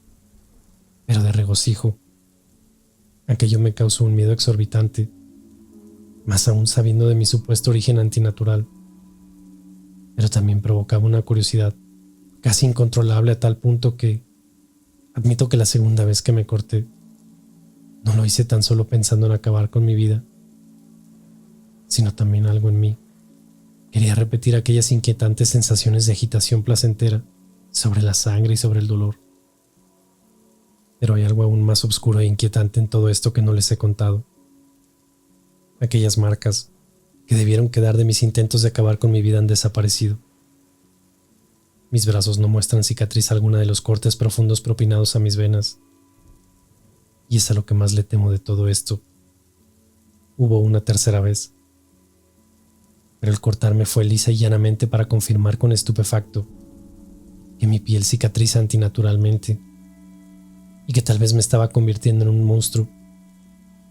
pero de regocijo. Aquello me causó un miedo exorbitante, más aún sabiendo de mi supuesto origen antinatural, pero también provocaba una curiosidad casi incontrolable a tal punto que admito que la segunda vez que me corté no lo hice tan solo pensando en acabar con mi vida, sino también algo en mí. Quería repetir aquellas inquietantes sensaciones de agitación placentera sobre la sangre y sobre el dolor. Pero hay algo aún más oscuro e inquietante en todo esto que no les he contado. Aquellas marcas que debieron quedar de mis intentos de acabar con mi vida han desaparecido. Mis brazos no muestran cicatriz alguna de los cortes profundos propinados a mis venas. Y es a lo que más le temo de todo esto. Hubo una tercera vez, pero el cortarme fue lisa y llanamente para confirmar con estupefacto que mi piel cicatriza antinaturalmente y que tal vez me estaba convirtiendo en un monstruo.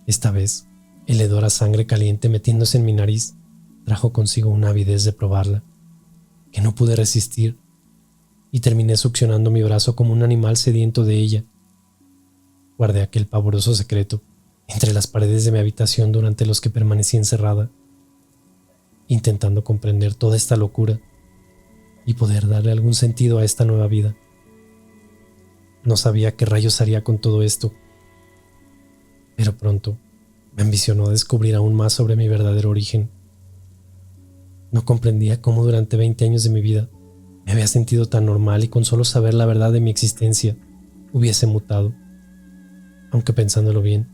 Esta vez, el hedor a sangre caliente metiéndose en mi nariz trajo consigo una avidez de probarla, que no pude resistir, y terminé succionando mi brazo como un animal sediento de ella. Guardé aquel pavoroso secreto entre las paredes de mi habitación durante los que permanecí encerrada, intentando comprender toda esta locura y poder darle algún sentido a esta nueva vida. No sabía qué rayos haría con todo esto, pero pronto me ambicionó descubrir aún más sobre mi verdadero origen. No comprendía cómo durante 20 años de mi vida me había sentido tan normal y con solo saber la verdad de mi existencia hubiese mutado. Aunque pensándolo bien,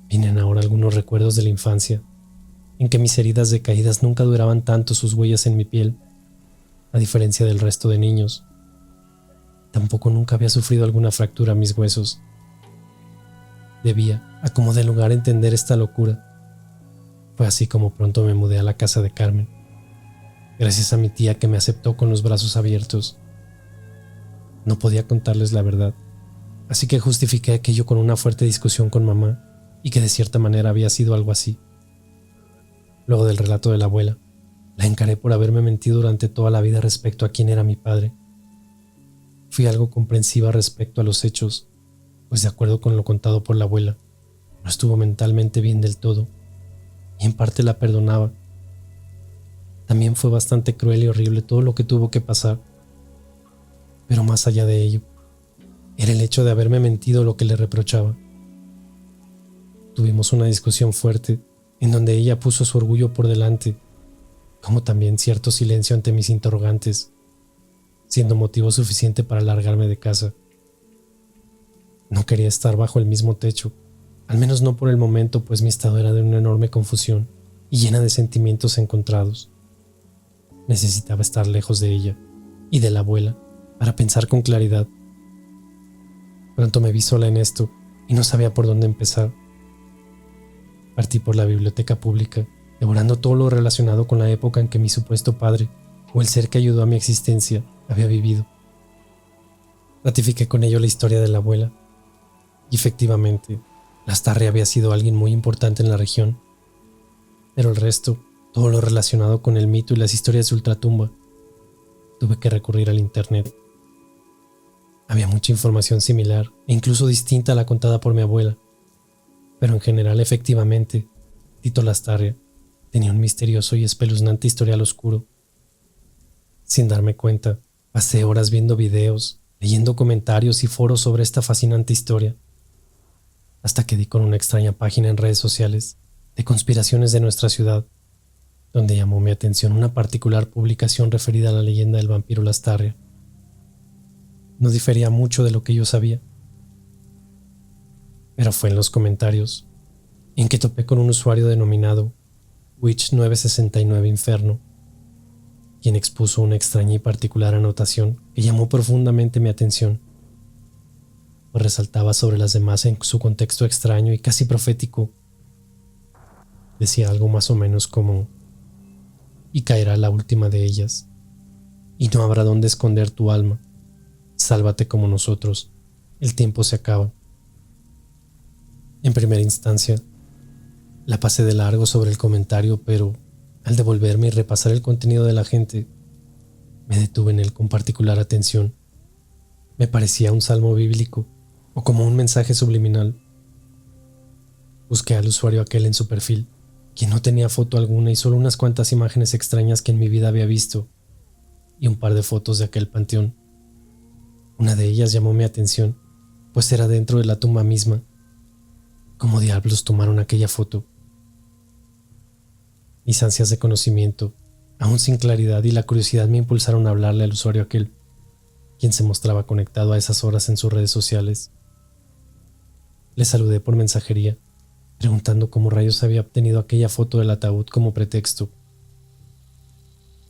vienen ahora algunos recuerdos de la infancia, en que mis heridas decaídas nunca duraban tanto sus huellas en mi piel, a diferencia del resto de niños. Tampoco nunca había sufrido alguna fractura a mis huesos. Debía, a como de lugar, entender esta locura. Fue así como pronto me mudé a la casa de Carmen, gracias a mi tía que me aceptó con los brazos abiertos. No podía contarles la verdad, así que justifiqué aquello con una fuerte discusión con mamá y que de cierta manera había sido algo así. Luego del relato de la abuela, la encaré por haberme mentido durante toda la vida respecto a quién era mi padre. Fui algo comprensiva respecto a los hechos, pues de acuerdo con lo contado por la abuela, no estuvo mentalmente bien del todo, y en parte la perdonaba. También fue bastante cruel y horrible todo lo que tuvo que pasar, pero más allá de ello, era el hecho de haberme mentido lo que le reprochaba. Tuvimos una discusión fuerte, en donde ella puso su orgullo por delante, como también cierto silencio ante mis interrogantes, siendo motivo suficiente para largarme de casa. No quería estar bajo el mismo techo, al menos no por el momento, pues mi estado era de una enorme confusión y llena de sentimientos encontrados. Necesitaba estar lejos de ella y de la abuela para pensar con claridad. Pronto me vi sola en esto y no sabía por dónde empezar. Partí por la biblioteca pública, devorando todo lo relacionado con la época en que mi supuesto padre, o el ser que ayudó a mi existencia, había vivido. Ratifiqué con ello la historia de la abuela, y efectivamente, Lastarria había sido alguien muy importante en la región. Pero el resto, todo lo relacionado con el mito y las historias de ultratumba, tuve que recurrir al internet. Había mucha información similar e incluso distinta a la contada por mi abuela, pero en general, efectivamente, Tito Lastarria tenía un misterioso y espeluznante historial oscuro. Sin darme cuenta, pasé horas viendo videos, leyendo comentarios y foros sobre esta fascinante historia, hasta que di con una extraña página en redes sociales de conspiraciones de nuestra ciudad, donde llamó mi atención una particular publicación referida a la leyenda del vampiro Lastarria. No difería mucho de lo que yo sabía, pero fue en los comentarios en que topé con un usuario denominado Witch969 Inferno, quien expuso una extraña y particular anotación que llamó profundamente mi atención, pues resaltaba sobre las demás en su contexto extraño y casi profético. Decía algo más o menos como: y caerá la última de ellas, y no habrá dónde esconder tu alma. Sálvate como nosotros, el tiempo se acaba. En primera instancia, la pasé de largo sobre el comentario, pero al devolverme y repasar el contenido de la gente, me detuve en él con particular atención. Me parecía un salmo bíblico o como un mensaje subliminal. Busqué al usuario aquel en su perfil, quien no tenía foto alguna y solo unas cuantas imágenes extrañas que en mi vida había visto, y un par de fotos de aquel panteón. Una de ellas llamó mi atención, pues era dentro de la tumba misma. ¿Cómo diablos tomaron aquella foto? Mis ansias de conocimiento, aún sin claridad, y la curiosidad me impulsaron a hablarle al usuario aquel, quien se mostraba conectado a esas horas en sus redes sociales. Le saludé por mensajería, preguntando cómo rayos había obtenido aquella foto del ataúd como pretexto.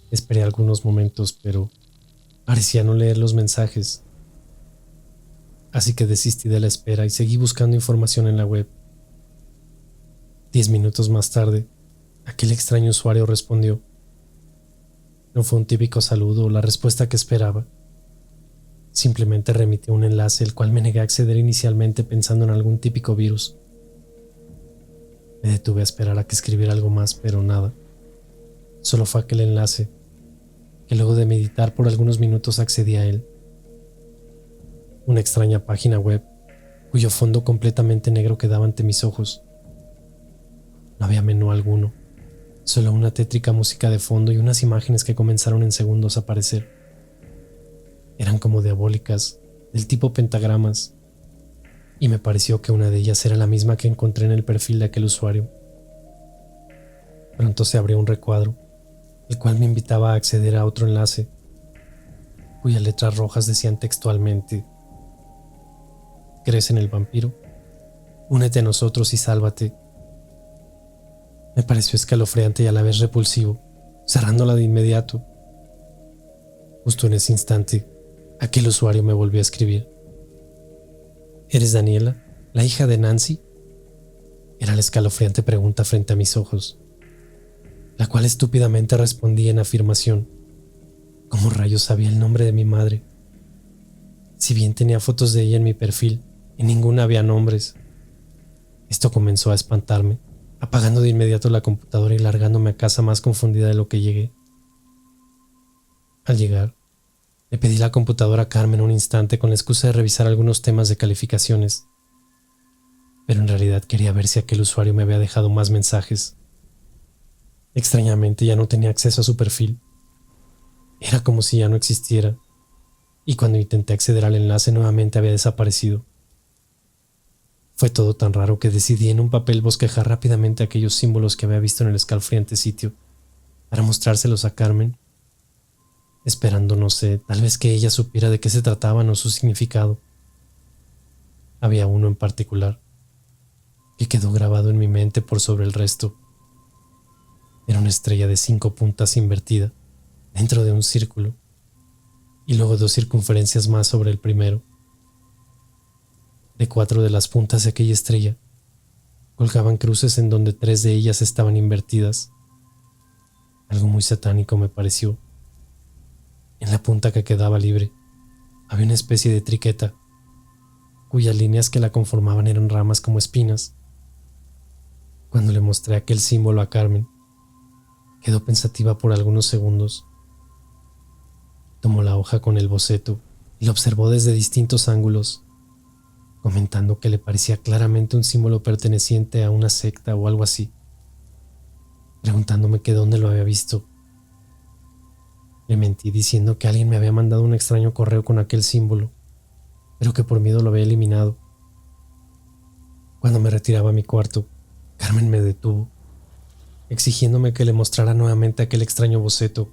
Esperé algunos momentos, pero parecía no leer los mensajes. así que desistí de la espera y seguí buscando información en la web. 10 minutos más tarde, aquel extraño usuario respondió. No fue un típico saludo o la respuesta que esperaba. Simplemente remitió un enlace el cual me negué a acceder inicialmente pensando en algún típico virus. Me detuve a esperar a que escribiera algo más, pero nada. Solo fue aquel enlace, que luego de meditar por algunos minutos accedí a él. Una extraña página web, cuyo fondo completamente negro quedaba ante mis ojos. No había menú alguno, solo una tétrica música de fondo y unas imágenes que comenzaron en segundos a aparecer. Eran como diabólicas, del tipo pentagramas, y me pareció que una de ellas era la misma que encontré en el perfil de aquel usuario. Pronto se abrió un recuadro, el cual me invitaba a acceder a otro enlace, cuyas letras rojas decían textualmente: ¿crees en el vampiro? Únete a nosotros y sálvate. Me pareció escalofriante y a la vez repulsivo, cerrándola de inmediato. Justo en ese instante, aquel usuario me volvió a escribir. ¿Eres Daniela, la hija de Nancy? Era la escalofriante pregunta frente a mis ojos, la cual estúpidamente respondí en afirmación. ¿Cómo rayos sabía el nombre de mi madre? Si bien tenía fotos de ella en mi perfil, en ninguna había nombres. Esto comenzó a espantarme, apagando de inmediato la computadora y largándome a casa más confundida de lo que llegué. Al llegar, le pedí la computadora a Carmen un instante con la excusa de revisar algunos temas de calificaciones, pero en realidad quería ver si aquel usuario me había dejado más mensajes. Extrañamente ya no tenía acceso a su perfil. Era como si ya no existiera, y cuando intenté acceder al enlace nuevamente había desaparecido. Fue todo tan raro que decidí en un papel bosquejar rápidamente aquellos símbolos que había visto en el escalofriante sitio para mostrárselos a Carmen, esperando, no sé, tal vez que ella supiera de qué se trataban o su significado. Había uno en particular que quedó grabado en mi mente por sobre el resto. Era una estrella de 5 puntas invertida dentro de un círculo y luego 2 circunferencias más sobre el primero. De 4 de las puntas de aquella estrella colgaban cruces en donde 3 de ellas estaban invertidas. Algo muy satánico me pareció. En la punta que quedaba libre había una especie de triqueta, cuyas líneas que la conformaban eran ramas como espinas. Cuando le mostré aquel símbolo a Carmen, quedó pensativa por algunos segundos. Tomó la hoja con el boceto y lo observó desde distintos ángulos, comentando que le parecía claramente un símbolo perteneciente a una secta o algo así, preguntándome que dónde lo había visto. Le mentí diciendo que alguien me había mandado un extraño correo con aquel símbolo, pero que por miedo lo había eliminado. Cuando me retiraba a mi cuarto, Carmen me detuvo, exigiéndome que le mostrara nuevamente aquel extraño boceto.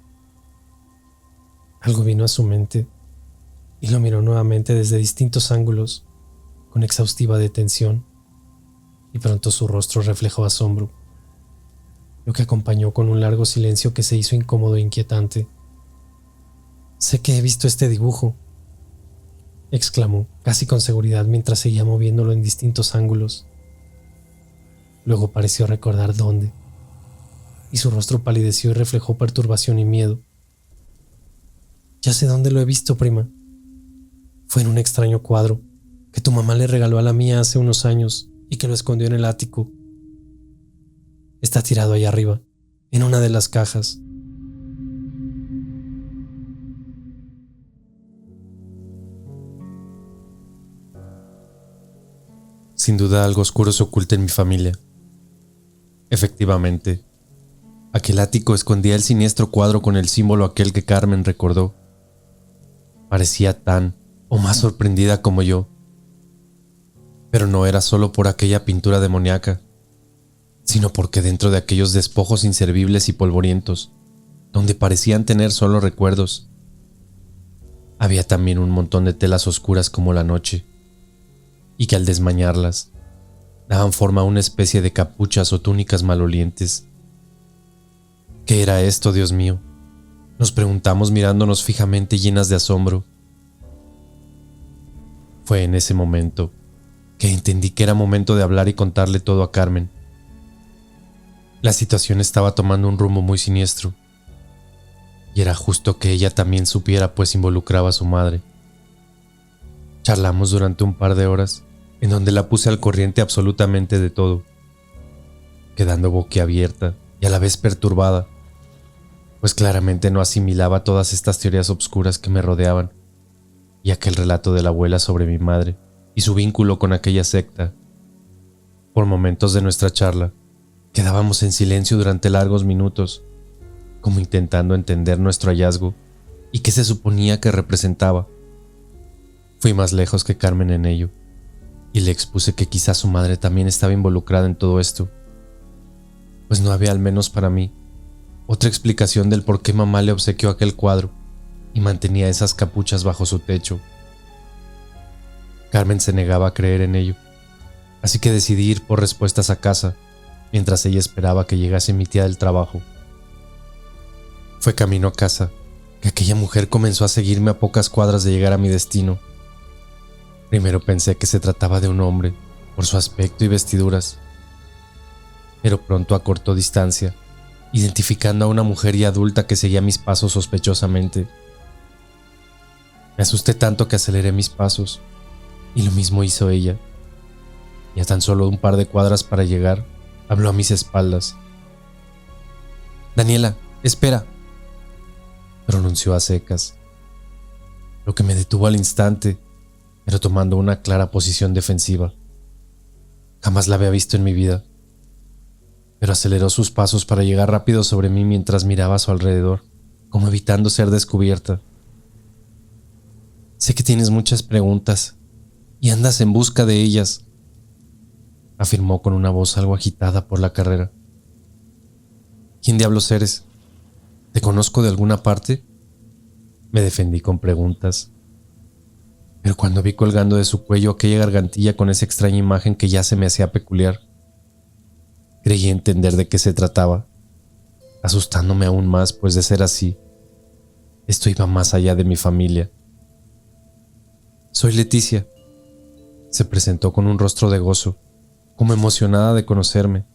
Algo vino a su mente y lo miró nuevamente desde distintos ángulos, con exhaustiva detención, y pronto su rostro reflejó asombro, lo que acompañó con un largo silencio que se hizo incómodo e inquietante. «Sé que he visto este dibujo», exclamó, casi con seguridad mientras seguía moviéndolo en distintos ángulos. Luego pareció recordar dónde, y su rostro palideció y reflejó perturbación y miedo. «Ya sé dónde lo he visto, prima. Fue en un extraño cuadro que tu mamá le regaló a la mía hace unos años y que lo escondió en el ático. Está tirado ahí arriba, en una de las cajas». Sin duda algo oscuro se oculta en mi familia. Efectivamente, aquel ático escondía el siniestro cuadro con el símbolo aquel que Carmen recordó. Parecía tan o más sorprendida como yo. Pero no era solo por aquella pintura demoníaca, sino porque dentro de aquellos despojos inservibles y polvorientos, donde parecían tener solo recuerdos, había también un montón de telas oscuras como la noche, y que al desmañarlas, daban forma a una especie de capuchas o túnicas malolientes. ¿Qué era esto, Dios mío?, nos preguntamos mirándonos fijamente llenas de asombro. Fue en ese momento que entendí que era momento de hablar y contarle todo a Carmen. La situación estaba tomando un rumbo muy siniestro, y era justo que ella también supiera, pues involucraba a su madre. Charlamos durante un par de horas, en donde la puse al corriente absolutamente de todo, quedando boquiabierta y a la vez perturbada, pues claramente no asimilaba todas estas teorías obscuras que me rodeaban, y aquel relato de la abuela sobre mi madre y su vínculo con aquella secta. Por momentos de nuestra charla, quedábamos en silencio durante largos minutos, como intentando entender nuestro hallazgo y qué se suponía que representaba. Fui más lejos que Carmen en ello, y le expuse que quizás su madre también estaba involucrada en todo esto, pues no había, al menos para mí, otra explicación del por qué mamá le obsequió aquel cuadro y mantenía esas capuchas bajo su techo. Carmen se negaba a creer en ello, así que decidí ir por respuestas a casa, mientras ella esperaba que llegase mi tía del trabajo. Fue camino a casa que aquella mujer comenzó a seguirme a pocas cuadras de llegar a mi destino. Primero pensé que se trataba de un hombre, por su aspecto y vestiduras, pero pronto acortó distancia, identificando a una mujer ya adulta que seguía mis pasos sospechosamente. Me asusté tanto que aceleré mis pasos, y lo mismo hizo ella, y a tan solo un par de cuadras para llegar, habló a mis espaldas. «Daniela, espera», pronunció a secas, lo que me detuvo al instante, pero tomando una clara posición defensiva. Jamás la había visto en mi vida, pero aceleró sus pasos para llegar rápido sobre mí mientras miraba a su alrededor, como evitando ser descubierta. «Sé que tienes muchas preguntas y andas en busca de ellas», afirmó con una voz algo agitada por la carrera. «¿Quién diablos eres? ¿Te conozco de alguna parte?», me defendí con preguntas. Pero cuando vi colgando de su cuello aquella gargantilla con esa extraña imagen que ya se me hacía peculiar, creí entender de qué se trataba, asustándome aún más, pues de ser así, esto iba más allá de mi familia. «Soy Leticia», se presentó con un rostro de gozo, como emocionada de conocerme.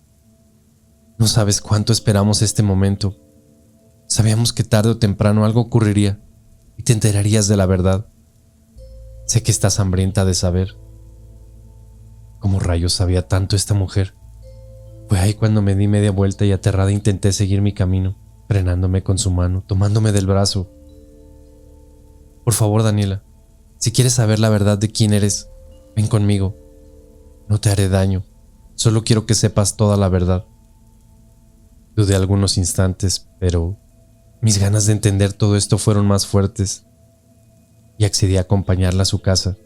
«No sabes cuánto esperamos este momento. Sabíamos que tarde o temprano algo ocurriría y te enterarías de la verdad. Sé que estás hambrienta de saber». ¿Cómo rayos sabía tanto esta mujer? Fue ahí cuando me di media vuelta y aterrada intenté seguir mi camino, frenándome con su mano, tomándome del brazo. «Por favor, Daniela, si quieres saber la verdad de quién eres, ven conmigo. No te haré daño, solo quiero que sepas toda la verdad». Dudé algunos instantes, pero mis ganas de entender todo esto fueron más fuertes, y accedí a acompañarla a su casa.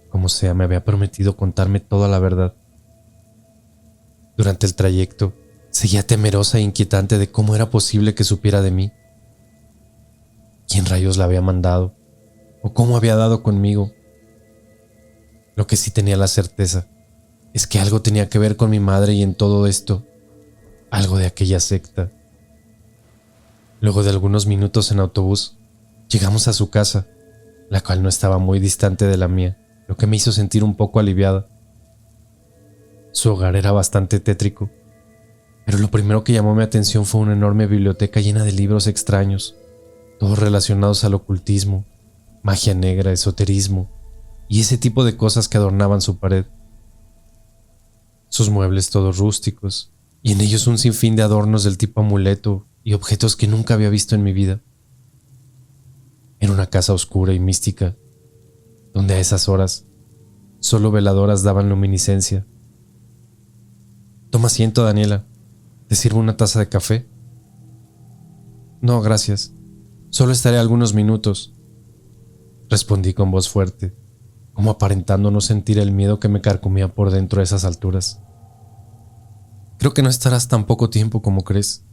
Como sea, me había prometido contarme toda la verdad. Durante el trayecto, seguía temerosa e inquietante de cómo era posible que supiera de mí. ¿Quién rayos la había mandado? ¿O cómo había dado conmigo? Lo que sí tenía la certeza es que algo tenía que ver con mi madre y en todo esto, algo de aquella secta. Luego de algunos minutos en autobús, llegamos a su casa, la cual no estaba muy distante de la mía, lo que me hizo sentir un poco aliviada. Su hogar era bastante tétrico, pero lo primero que llamó mi atención fue una enorme biblioteca llena de libros extraños, todos relacionados al ocultismo, magia negra, esoterismo y ese tipo de cosas que adornaban su pared. Sus muebles todos rústicos, y en ellos un sinfín de adornos del tipo amuleto y objetos que nunca había visto en mi vida. Era una casa oscura y mística, donde a esas horas solo veladoras daban luminiscencia. «Toma asiento, Daniela. ¿Te sirvo una taza de café?» «No, gracias. Solo estaré algunos minutos», respondí con voz fuerte, como aparentando no sentir el miedo que me carcomía por dentro a esas alturas. «Creo que no estarás tan poco tiempo como crees»,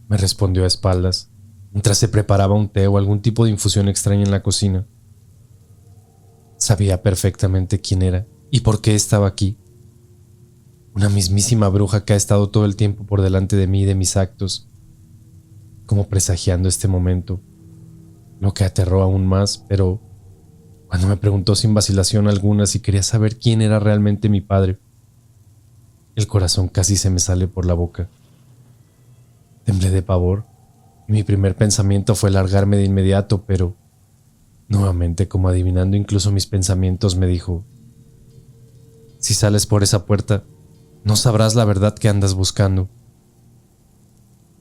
me respondió a espaldas, mientras se preparaba un té o algún tipo de infusión extraña en la cocina. Sabía perfectamente quién era y por qué estaba aquí. Una mismísima bruja que ha estado todo el tiempo por delante de mí y de mis actos, como presagiando este momento, lo que aterró aún más, pero Cuando me preguntó sin vacilación alguna si quería saber quién era realmente mi padre, el corazón casi se me sale por la boca. Temblé de pavor y mi primer pensamiento fue largarme de inmediato, pero nuevamente, como adivinando incluso mis pensamientos, me dijo: si sales por esa puerta, no sabrás la verdad que andas buscando.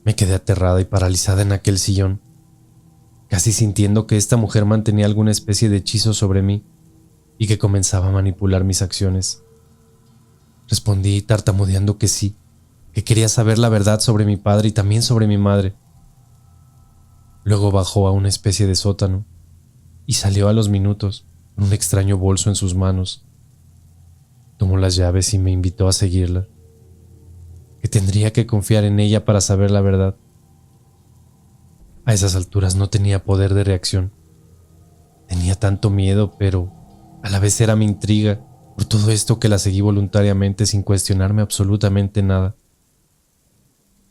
Me quedé aterrada y paralizada en aquel sillón, casi sintiendo que esta mujer mantenía alguna especie de hechizo sobre mí y que comenzaba a manipular mis acciones. Respondí tartamudeando que sí, que quería saber la verdad sobre mi padre y también sobre mi madre. Luego bajó a una especie de sótano y salió a los minutos con un extraño bolso en sus manos. Tomó las llaves y me invitó a seguirla, que tendría que confiar en ella para saber la verdad. A esas alturas no tenía poder de reacción. Tenía tanto miedo, pero a la vez era mi intriga por todo esto, que la seguí voluntariamente sin cuestionarme absolutamente nada.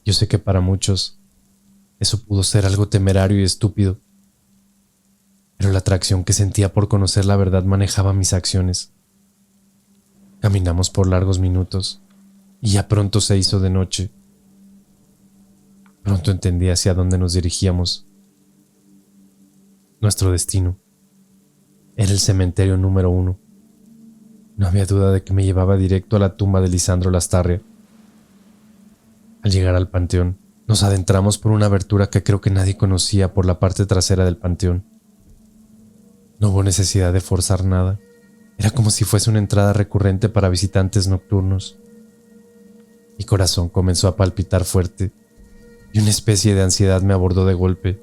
Yo sé que para muchos eso pudo ser algo temerario y estúpido, pero la atracción que sentía por conocer la verdad manejaba mis acciones. Caminamos por largos minutos y ya pronto se hizo de noche. Pronto entendí hacia dónde nos dirigíamos. Nuestro destino era el cementerio número 1. No había duda de que me llevaba directo a la tumba de Lisandro Lastarria. Al llegar al panteón, nos adentramos por una abertura que creo que nadie conocía por la parte trasera del panteón. No hubo necesidad de forzar nada. Era como si fuese una entrada recurrente para visitantes nocturnos. Mi corazón comenzó a palpitar fuerte y una especie de ansiedad me abordó de golpe,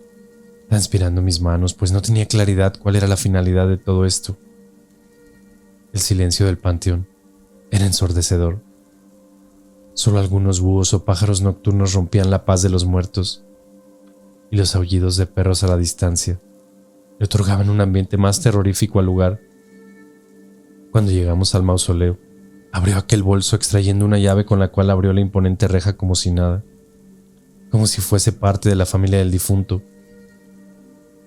transpirando mis manos, pues no tenía claridad cuál era la finalidad de todo esto. El silencio del panteón era ensordecedor. Solo algunos búhos o pájaros nocturnos rompían la paz de los muertos, y los aullidos de perros a la distancia le otorgaban un ambiente más terrorífico al lugar. Cuando llegamos al mausoleo, abrió aquel bolso extrayendo una llave con la cual abrió la imponente reja como si nada, como si fuese parte de la familia del difunto.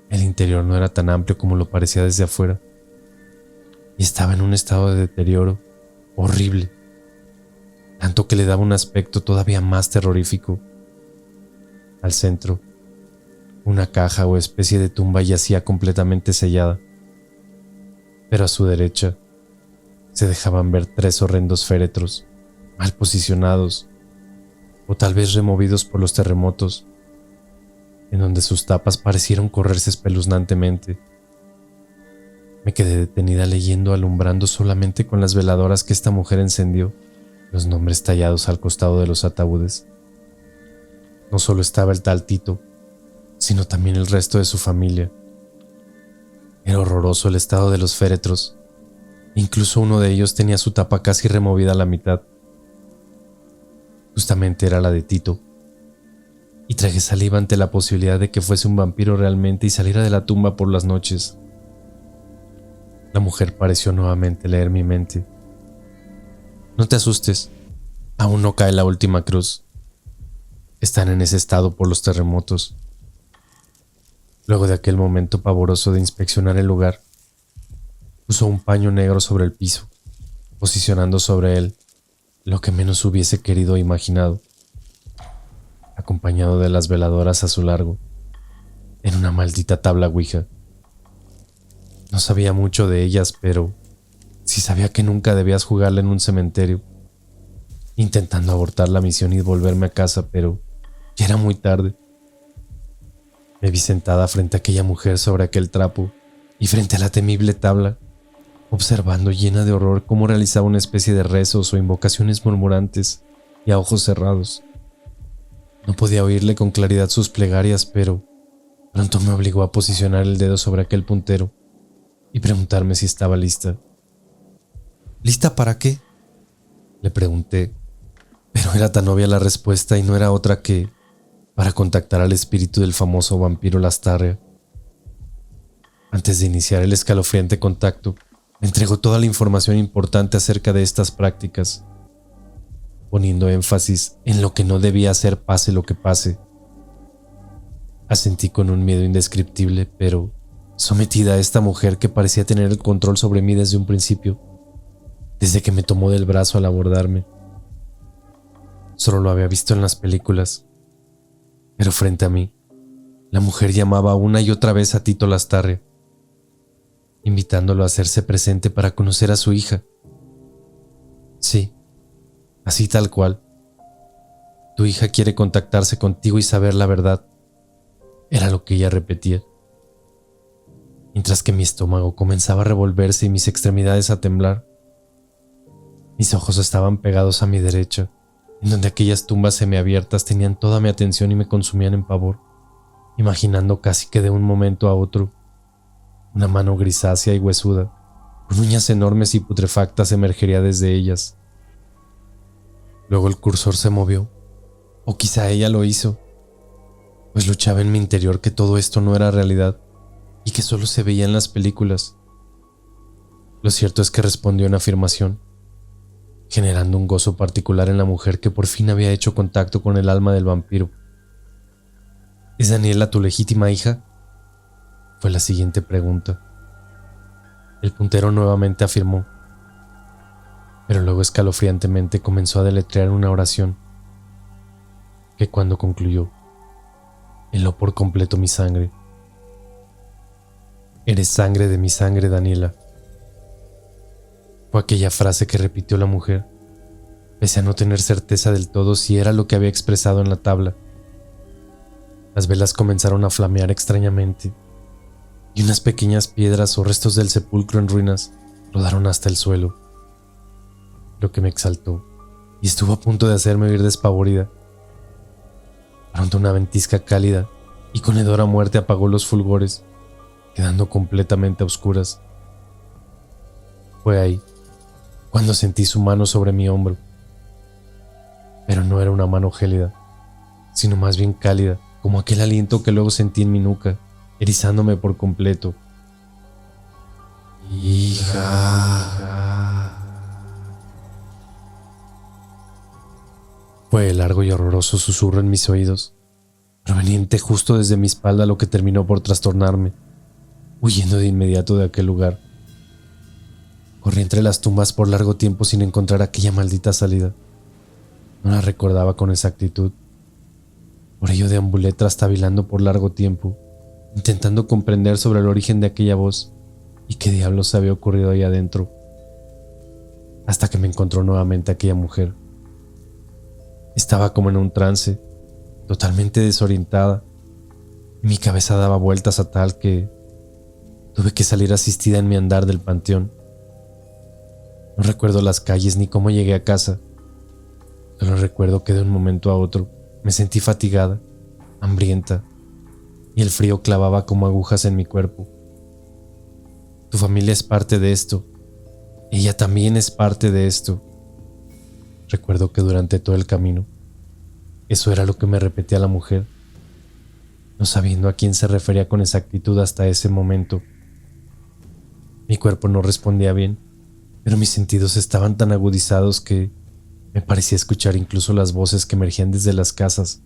El interior no era tan amplio como lo parecía desde afuera, y estaba en un estado de deterioro horrible, tanto que le daba un aspecto todavía más terrorífico. Al centro, una caja o especie de tumba yacía completamente sellada, pero a su derecha se dejaban ver 3 horrendos féretros, mal posicionados, o tal vez removidos por los terremotos, en donde sus tapas parecieron correrse espeluznantemente. Me quedé detenida leyendo, alumbrando solamente con las veladoras que esta mujer encendió los nombres tallados al costado de los ataúdes. No solo estaba el tal Tito, sino también el resto de su familia. Era horroroso el estado de los féretros. Incluso uno de ellos tenía su tapa casi removida a la mitad. Justamente era la de Tito, y tragué saliva ante la posibilidad de que fuese un vampiro realmente y saliera de la tumba por las noches. La mujer pareció nuevamente leer mi mente. No te asustes, aún no cae la última cruz. Están en ese estado por los terremotos. Luego de aquel momento pavoroso de inspeccionar el lugar, puso un paño negro sobre el piso, posicionando sobre él lo que menos hubiese querido o imaginado, acompañado de las veladoras a su largo, en una maldita tabla ouija. No sabía mucho de ellas, pero sí sabía que nunca debías jugarla en un cementerio, intentando abortar la misión y volverme a casa, pero ya era muy tarde. Me vi sentada frente a aquella mujer sobre aquel trapo y frente a la temible tabla, observando llena de horror cómo realizaba una especie de rezos o invocaciones murmurantes y a ojos cerrados. No podía oírle con claridad sus plegarias, pero pronto me obligó a posicionar el dedo sobre aquel puntero y preguntarme si estaba lista. ¿Lista para qué?, le pregunté, pero era tan obvia la respuesta y no era otra que para contactar al espíritu del famoso vampiro Lastarria. Antes de iniciar el escalofriante contacto, me entregó toda la información importante acerca de estas prácticas, poniendo énfasis en lo que no debía hacer pase lo que pase. Asentí con un miedo indescriptible, pero sometida a esta mujer que parecía tener el control sobre mí desde un principio, desde que me tomó del brazo al abordarme. Solo lo había visto en las películas, pero frente a mí, la mujer llamaba una y otra vez a Tito Lastarria, invitándolo a hacerse presente para conocer a su hija. Sí, así tal cual. Tu hija quiere contactarse contigo y saber la verdad. Era lo que ella repetía. Mientras que mi estómago comenzaba a revolverse y mis extremidades a temblar. Mis ojos estaban pegados a mi derecha, en donde aquellas tumbas semiabiertas tenían toda mi atención y me consumían en pavor, imaginando casi que de un momento a otro, una mano grisácea y huesuda, con uñas enormes y putrefactas emergería desde ellas. Luego el cursor se movió, o quizá ella lo hizo, pues luchaba en mi interior que todo esto no era realidad y que solo se veía en las películas. Lo cierto es que respondió en afirmación, generando un gozo particular en la mujer que por fin había hecho contacto con el alma del vampiro. ¿Es Daniela tu legítima hija?, fue la siguiente pregunta. El puntero nuevamente afirmó, pero luego escalofriantemente comenzó a deletrear una oración que cuando concluyó, heló por completo mi sangre. Eres sangre de mi sangre, Daniela. Fue aquella frase que repitió la mujer, pese a no tener certeza del todo si era lo que había expresado en la tabla. Las velas comenzaron a flamear extrañamente, y unas pequeñas piedras o restos del sepulcro en ruinas rodaron hasta el suelo, lo que me exaltó y estuvo a punto de hacerme huir despavorida. Pronto una ventisca cálida y con hedor a muerte apagó los fulgores, quedando completamente a oscuras. Fue ahí cuando sentí su mano sobre mi hombro, pero no era una mano gélida, sino más bien cálida, como aquel aliento que luego sentí en mi nuca, erizándome por completo. Hija. Fue el largo y horroroso susurro en mis oídos, proveniente justo desde mi espalda, lo que terminó por trastornarme, huyendo de inmediato de aquel lugar. Corrí entre las tumbas por largo tiempo sin encontrar aquella maldita salida. No la recordaba con exactitud. Por ello deambulé trastabilando por largo tiempo, intentando comprender sobre el origen de aquella voz y qué diablos había ocurrido ahí adentro, hasta que me encontró nuevamente aquella mujer. Estaba como en un trance, totalmente desorientada, y mi cabeza daba vueltas a tal que tuve que salir asistida en mi andar del panteón. No recuerdo las calles ni cómo llegué a casa, solo recuerdo que de un momento a otro me sentí fatigada, hambrienta, y el frío clavaba como agujas en mi cuerpo. Tu familia es parte de esto, ella también es parte de esto. Recuerdo que durante todo el camino, eso era lo que me repetía la mujer, no sabiendo a quién se refería con exactitud hasta ese momento. Mi cuerpo no respondía bien, pero mis sentidos estaban tan agudizados que me parecía escuchar incluso las voces que emergían desde las casas,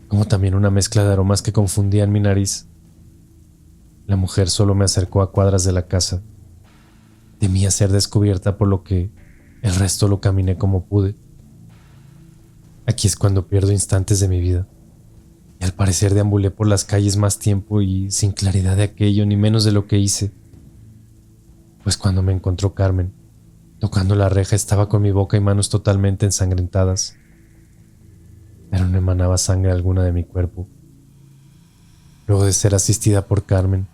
como también una mezcla de aromas que confundían mi nariz. La mujer solo me acercó a cuadras de la casa. Temía ser descubierta, por lo que el resto lo caminé como pude. Aquí es cuando pierdo instantes de mi vida, y al parecer deambulé por las calles más tiempo y sin claridad de aquello ni menos de lo que hice. Pues cuando me encontró Carmen, tocando la reja, estaba con mi boca y manos totalmente ensangrentadas, pero no emanaba sangre alguna de mi cuerpo. Luego de ser asistida por Carmen,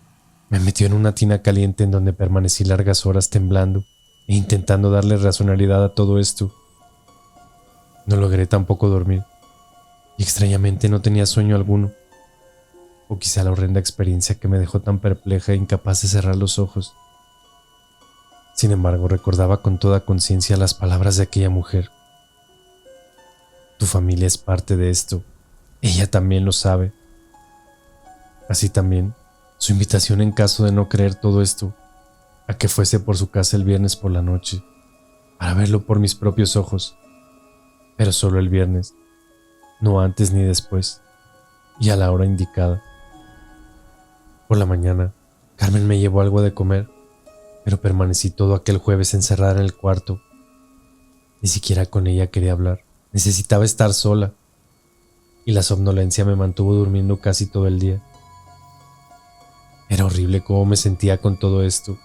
me metió en una tina caliente en donde permanecí largas horas temblando e intentando darle racionalidad a todo esto. No logré tampoco dormir, y extrañamente no tenía sueño alguno, o quizá la horrenda experiencia que me dejó tan perpleja e incapaz de cerrar los ojos. Sin embargo, recordaba con toda conciencia las palabras de aquella mujer. Tu familia es parte de esto, ella también lo sabe. Así también, su invitación en caso de no creer todo esto, a que fuese por su casa el viernes por la noche, para verlo por mis propios ojos, pero solo el viernes, no antes ni después, y a la hora indicada. Por la mañana, Carmen me llevó algo de comer, pero permanecí todo aquel jueves encerrada en el cuarto. Ni siquiera con ella quería hablar. Necesitaba estar sola, y la somnolencia me mantuvo durmiendo casi todo el día. Era horrible cómo me sentía con todo esto.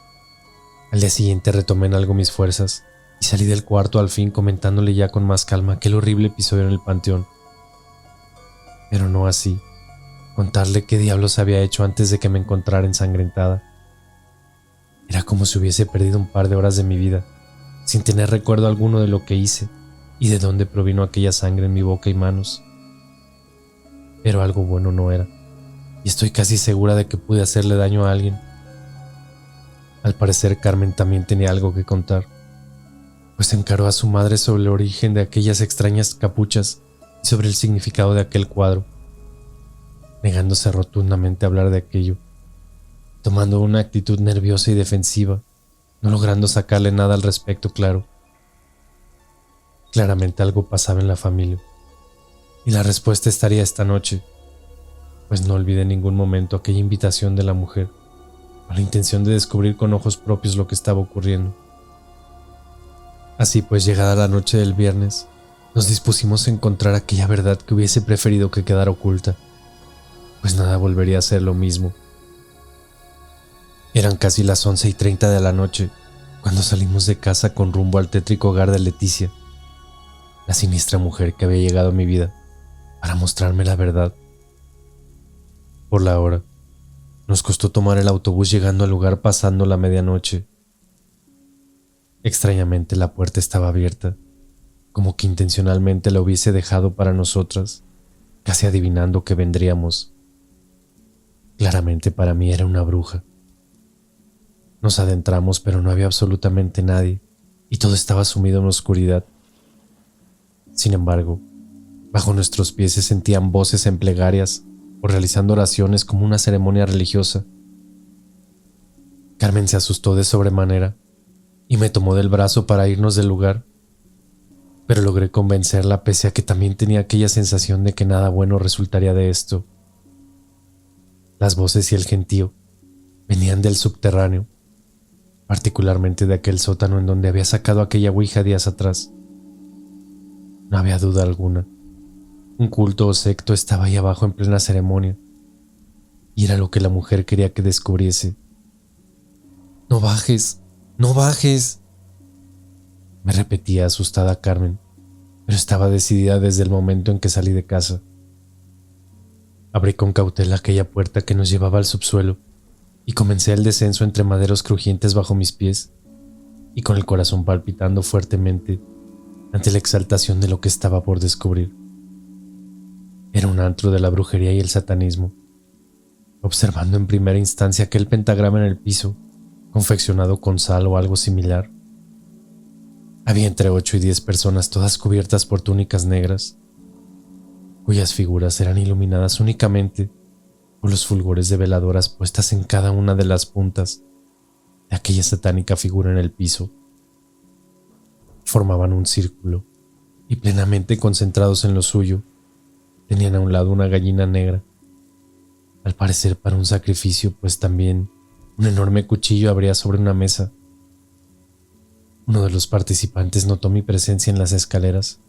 Al día siguiente retomé en algo mis fuerzas y salí del cuarto al fin comentándole ya con más calma aquel horrible episodio en el panteón. Pero no así, contarle qué diablos había hecho antes de que me encontrara ensangrentada. Era como si hubiese perdido un par de horas de mi vida, sin tener recuerdo alguno de lo que hice y de dónde provino aquella sangre en mi boca y manos. Pero algo bueno no era, y estoy casi segura de que pude hacerle daño a alguien. Al parecer Carmen también tenía algo que contar, pues encaró a su madre sobre el origen de aquellas extrañas capuchas y sobre el significado de aquel cuadro, negándose rotundamente a hablar de aquello, tomando una actitud nerviosa y defensiva, no logrando sacarle nada al respecto claro. Claramente algo pasaba en la familia, y la respuesta estaría esta noche, pues no olvidé en ningún momento aquella invitación de la mujer, con la intención de descubrir con ojos propios lo que estaba ocurriendo. Así pues, llegada la noche del viernes, nos dispusimos a encontrar aquella verdad que hubiese preferido que quedara oculta, pues nada volvería a ser lo mismo. Eran casi las 11:30 de la noche cuando salimos de casa con rumbo al tétrico hogar de Leticia, la siniestra mujer que había llegado a mi vida para mostrarme la verdad. Por la hora, nos costó tomar el autobús llegando al lugar pasando la medianoche. Extrañamente la puerta estaba abierta, como que intencionalmente la hubiese dejado para nosotras, casi adivinando que vendríamos. Claramente para mí era una bruja. Nos adentramos, pero no había absolutamente nadie, y todo estaba sumido en oscuridad. Sin embargo, bajo nuestros pies se sentían voces en plegarias o realizando oraciones como una ceremonia religiosa. Carmen se asustó de sobremanera y me tomó del brazo para irnos del lugar, pero logré convencerla pese a que también tenía aquella sensación de que nada bueno resultaría de esto. Las voces y el gentío venían del subterráneo, particularmente de aquel sótano en donde había sacado aquella ouija días atrás. No había duda alguna. Un culto o secto estaba ahí abajo en plena ceremonia, y era lo que la mujer quería que descubriese. «No bajes, no bajes», me repetía asustada Carmen, pero estaba decidida desde el momento en que salí de casa. Abrí con cautela aquella puerta que nos llevaba al subsuelo y comencé el descenso entre maderos crujientes bajo mis pies y con el corazón palpitando fuertemente ante la exaltación de lo que estaba por descubrir. Era un antro de la brujería y el satanismo. Observando en primera instancia aquel pentagrama en el piso, confeccionado con sal o algo similar, había entre 8 y 10 personas, todas cubiertas por túnicas negras, cuyas figuras eran iluminadas únicamente por los fulgores de veladoras puestas en cada una de las puntas de aquella satánica figura en el piso. Formaban un círculo y plenamente concentrados en lo suyo, tenían a un lado una gallina negra, al parecer para un sacrificio, pues también un enorme cuchillo abría sobre una mesa. Uno de los participantes notó mi presencia en las escaleras.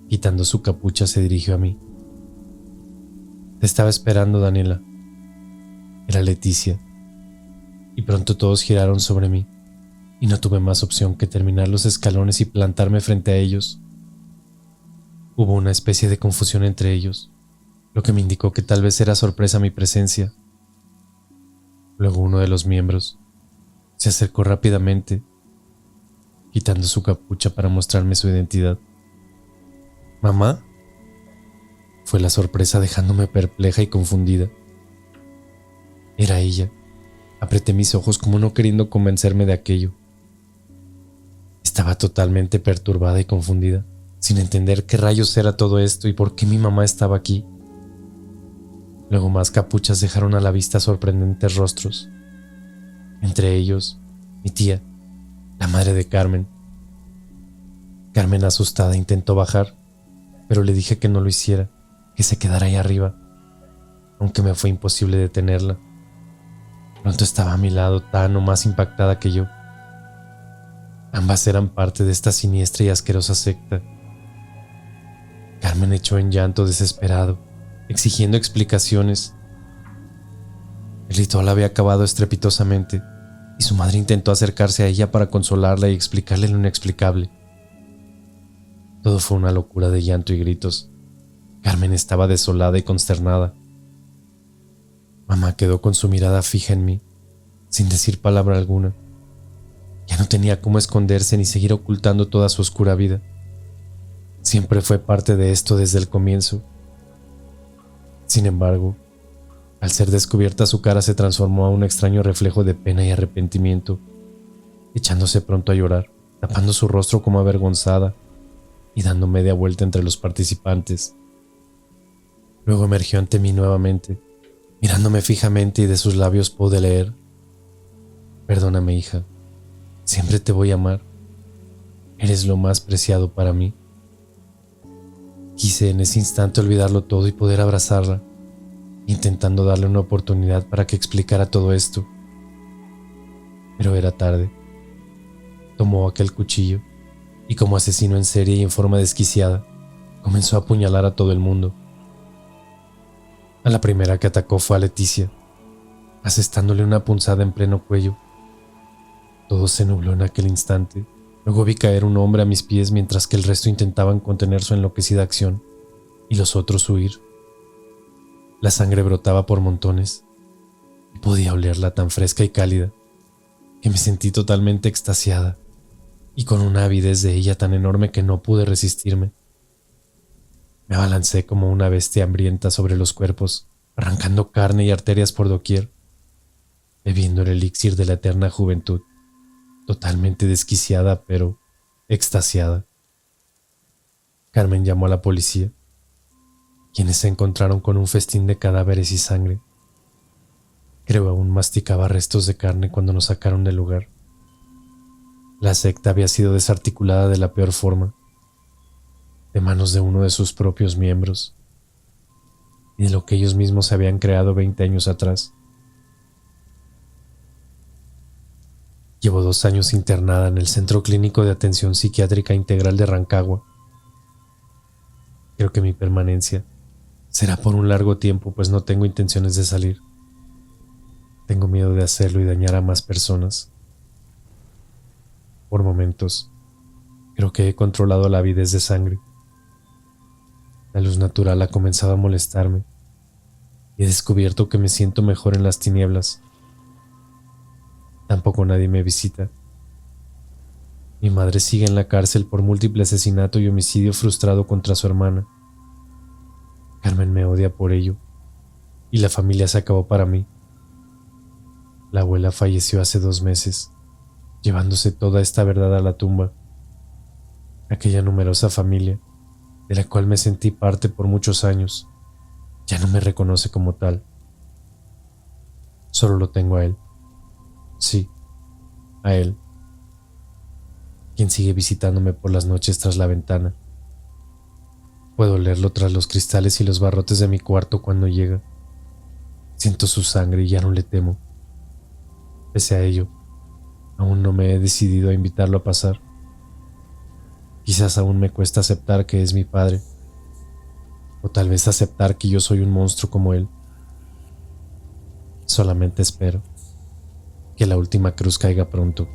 Quitando su capucha se dirigió a mí. «Te estaba esperando, Daniela». Era Leticia, y pronto todos giraron sobre mí, y no tuve más opción que terminar los escalones y plantarme frente a ellos. Hubo una especie de confusión entre ellos, lo que me indicó que tal vez era sorpresa mi presencia. Luego uno de los miembros se acercó rápidamente, quitando su capucha para mostrarme su identidad. «¿Mamá?», fue la sorpresa, dejándome perpleja y confundida. Era ella. Apreté mis ojos como no queriendo convencerme de aquello. Estaba totalmente perturbada y confundida, sin entender qué rayos era todo esto y por qué mi mamá estaba aquí. Luego más capuchas dejaron a la vista sorprendentes rostros. Entre ellos, mi tía, la madre de Carmen. Carmen, asustada, intentó bajar, pero le dije que no lo hiciera, que se quedara ahí arriba, aunque me fue imposible detenerla. Pronto estaba a mi lado, tan o más impactada que yo. Ambas eran parte de esta siniestra y asquerosa secta. Carmen echó en llanto desesperado, exigiendo explicaciones. El ritual había acabado estrepitosamente y su madre intentó acercarse a ella para consolarla y explicarle lo inexplicable. Todo fue una locura de llanto y gritos. Carmen estaba desolada y consternada. Mamá quedó con su mirada fija en mí, sin decir palabra alguna. Ya no tenía cómo esconderse ni seguir ocultando toda su oscura vida. Siempre fue parte de esto desde el comienzo. Sin embargo, al ser descubierta, su cara se transformó a un extraño reflejo de pena y arrepentimiento, echándose pronto a llorar, tapando su rostro como avergonzada y dando media vuelta entre los participantes. Luego emergió ante mí nuevamente, mirándome fijamente, y de sus labios pude leer: perdóname, hija, siempre te voy a amar, eres lo más preciado para mí. Quise en ese instante olvidarlo todo y poder abrazarla, intentando darle una oportunidad para que explicara todo esto. Pero era tarde. Tomó aquel cuchillo y, como asesino en serie y en forma desquiciada, comenzó a apuñalar a todo el mundo. A la primera que atacó fue a Leticia, asestándole una punzada en pleno cuello. Todo se nubló en aquel instante. Luego vi caer un hombre a mis pies mientras que el resto intentaban contener su enloquecida acción y los otros huir. La sangre brotaba por montones y podía olerla tan fresca y cálida que me sentí totalmente extasiada y con una avidez de ella tan enorme que no pude resistirme. Me abalancé como una bestia hambrienta sobre los cuerpos, arrancando carne y arterias por doquier, bebiendo el elixir de la eterna juventud, totalmente desquiciada pero extasiada. Carmen llamó a la policía, quienes se encontraron con un festín de cadáveres y sangre. Creo aún masticaba restos de carne cuando nos sacaron del lugar. La secta había sido desarticulada de la peor forma, de manos de uno de sus propios miembros, y de lo que ellos mismos se habían creado 20 años atrás. Llevo 2 años internada en el Centro Clínico de Atención Psiquiátrica Integral de Rancagua. Creo que mi permanencia será por un largo tiempo, pues no tengo intenciones de salir. Tengo miedo de hacerlo y dañar a más personas. Por momentos, creo que he controlado la avidez de sangre. La luz natural ha comenzado a molestarme y he descubierto que me siento mejor en las tinieblas. Tampoco nadie me visita. Mi madre sigue en la cárcel por múltiple asesinato y homicidio frustrado contra su hermana. Carmen me odia por ello, y la familia se acabó para mí. La abuela falleció hace 2 meses, llevándose toda esta verdad a la tumba. Aquella numerosa familia, de la cual me sentí parte por muchos años, ya no me reconoce como tal. Solo lo tengo a él. Sí, a él, quien sigue visitándome por las noches tras la ventana. Puedo olerlo tras los cristales y los barrotes de mi cuarto cuando llega. Siento su sangre y ya no le temo. Pese a ello, aún no me he decidido a invitarlo a pasar. Quizás aún me cuesta aceptar que es mi padre, o tal vez aceptar que yo soy un monstruo como él. Solamente espero que la última cruz caiga pronto.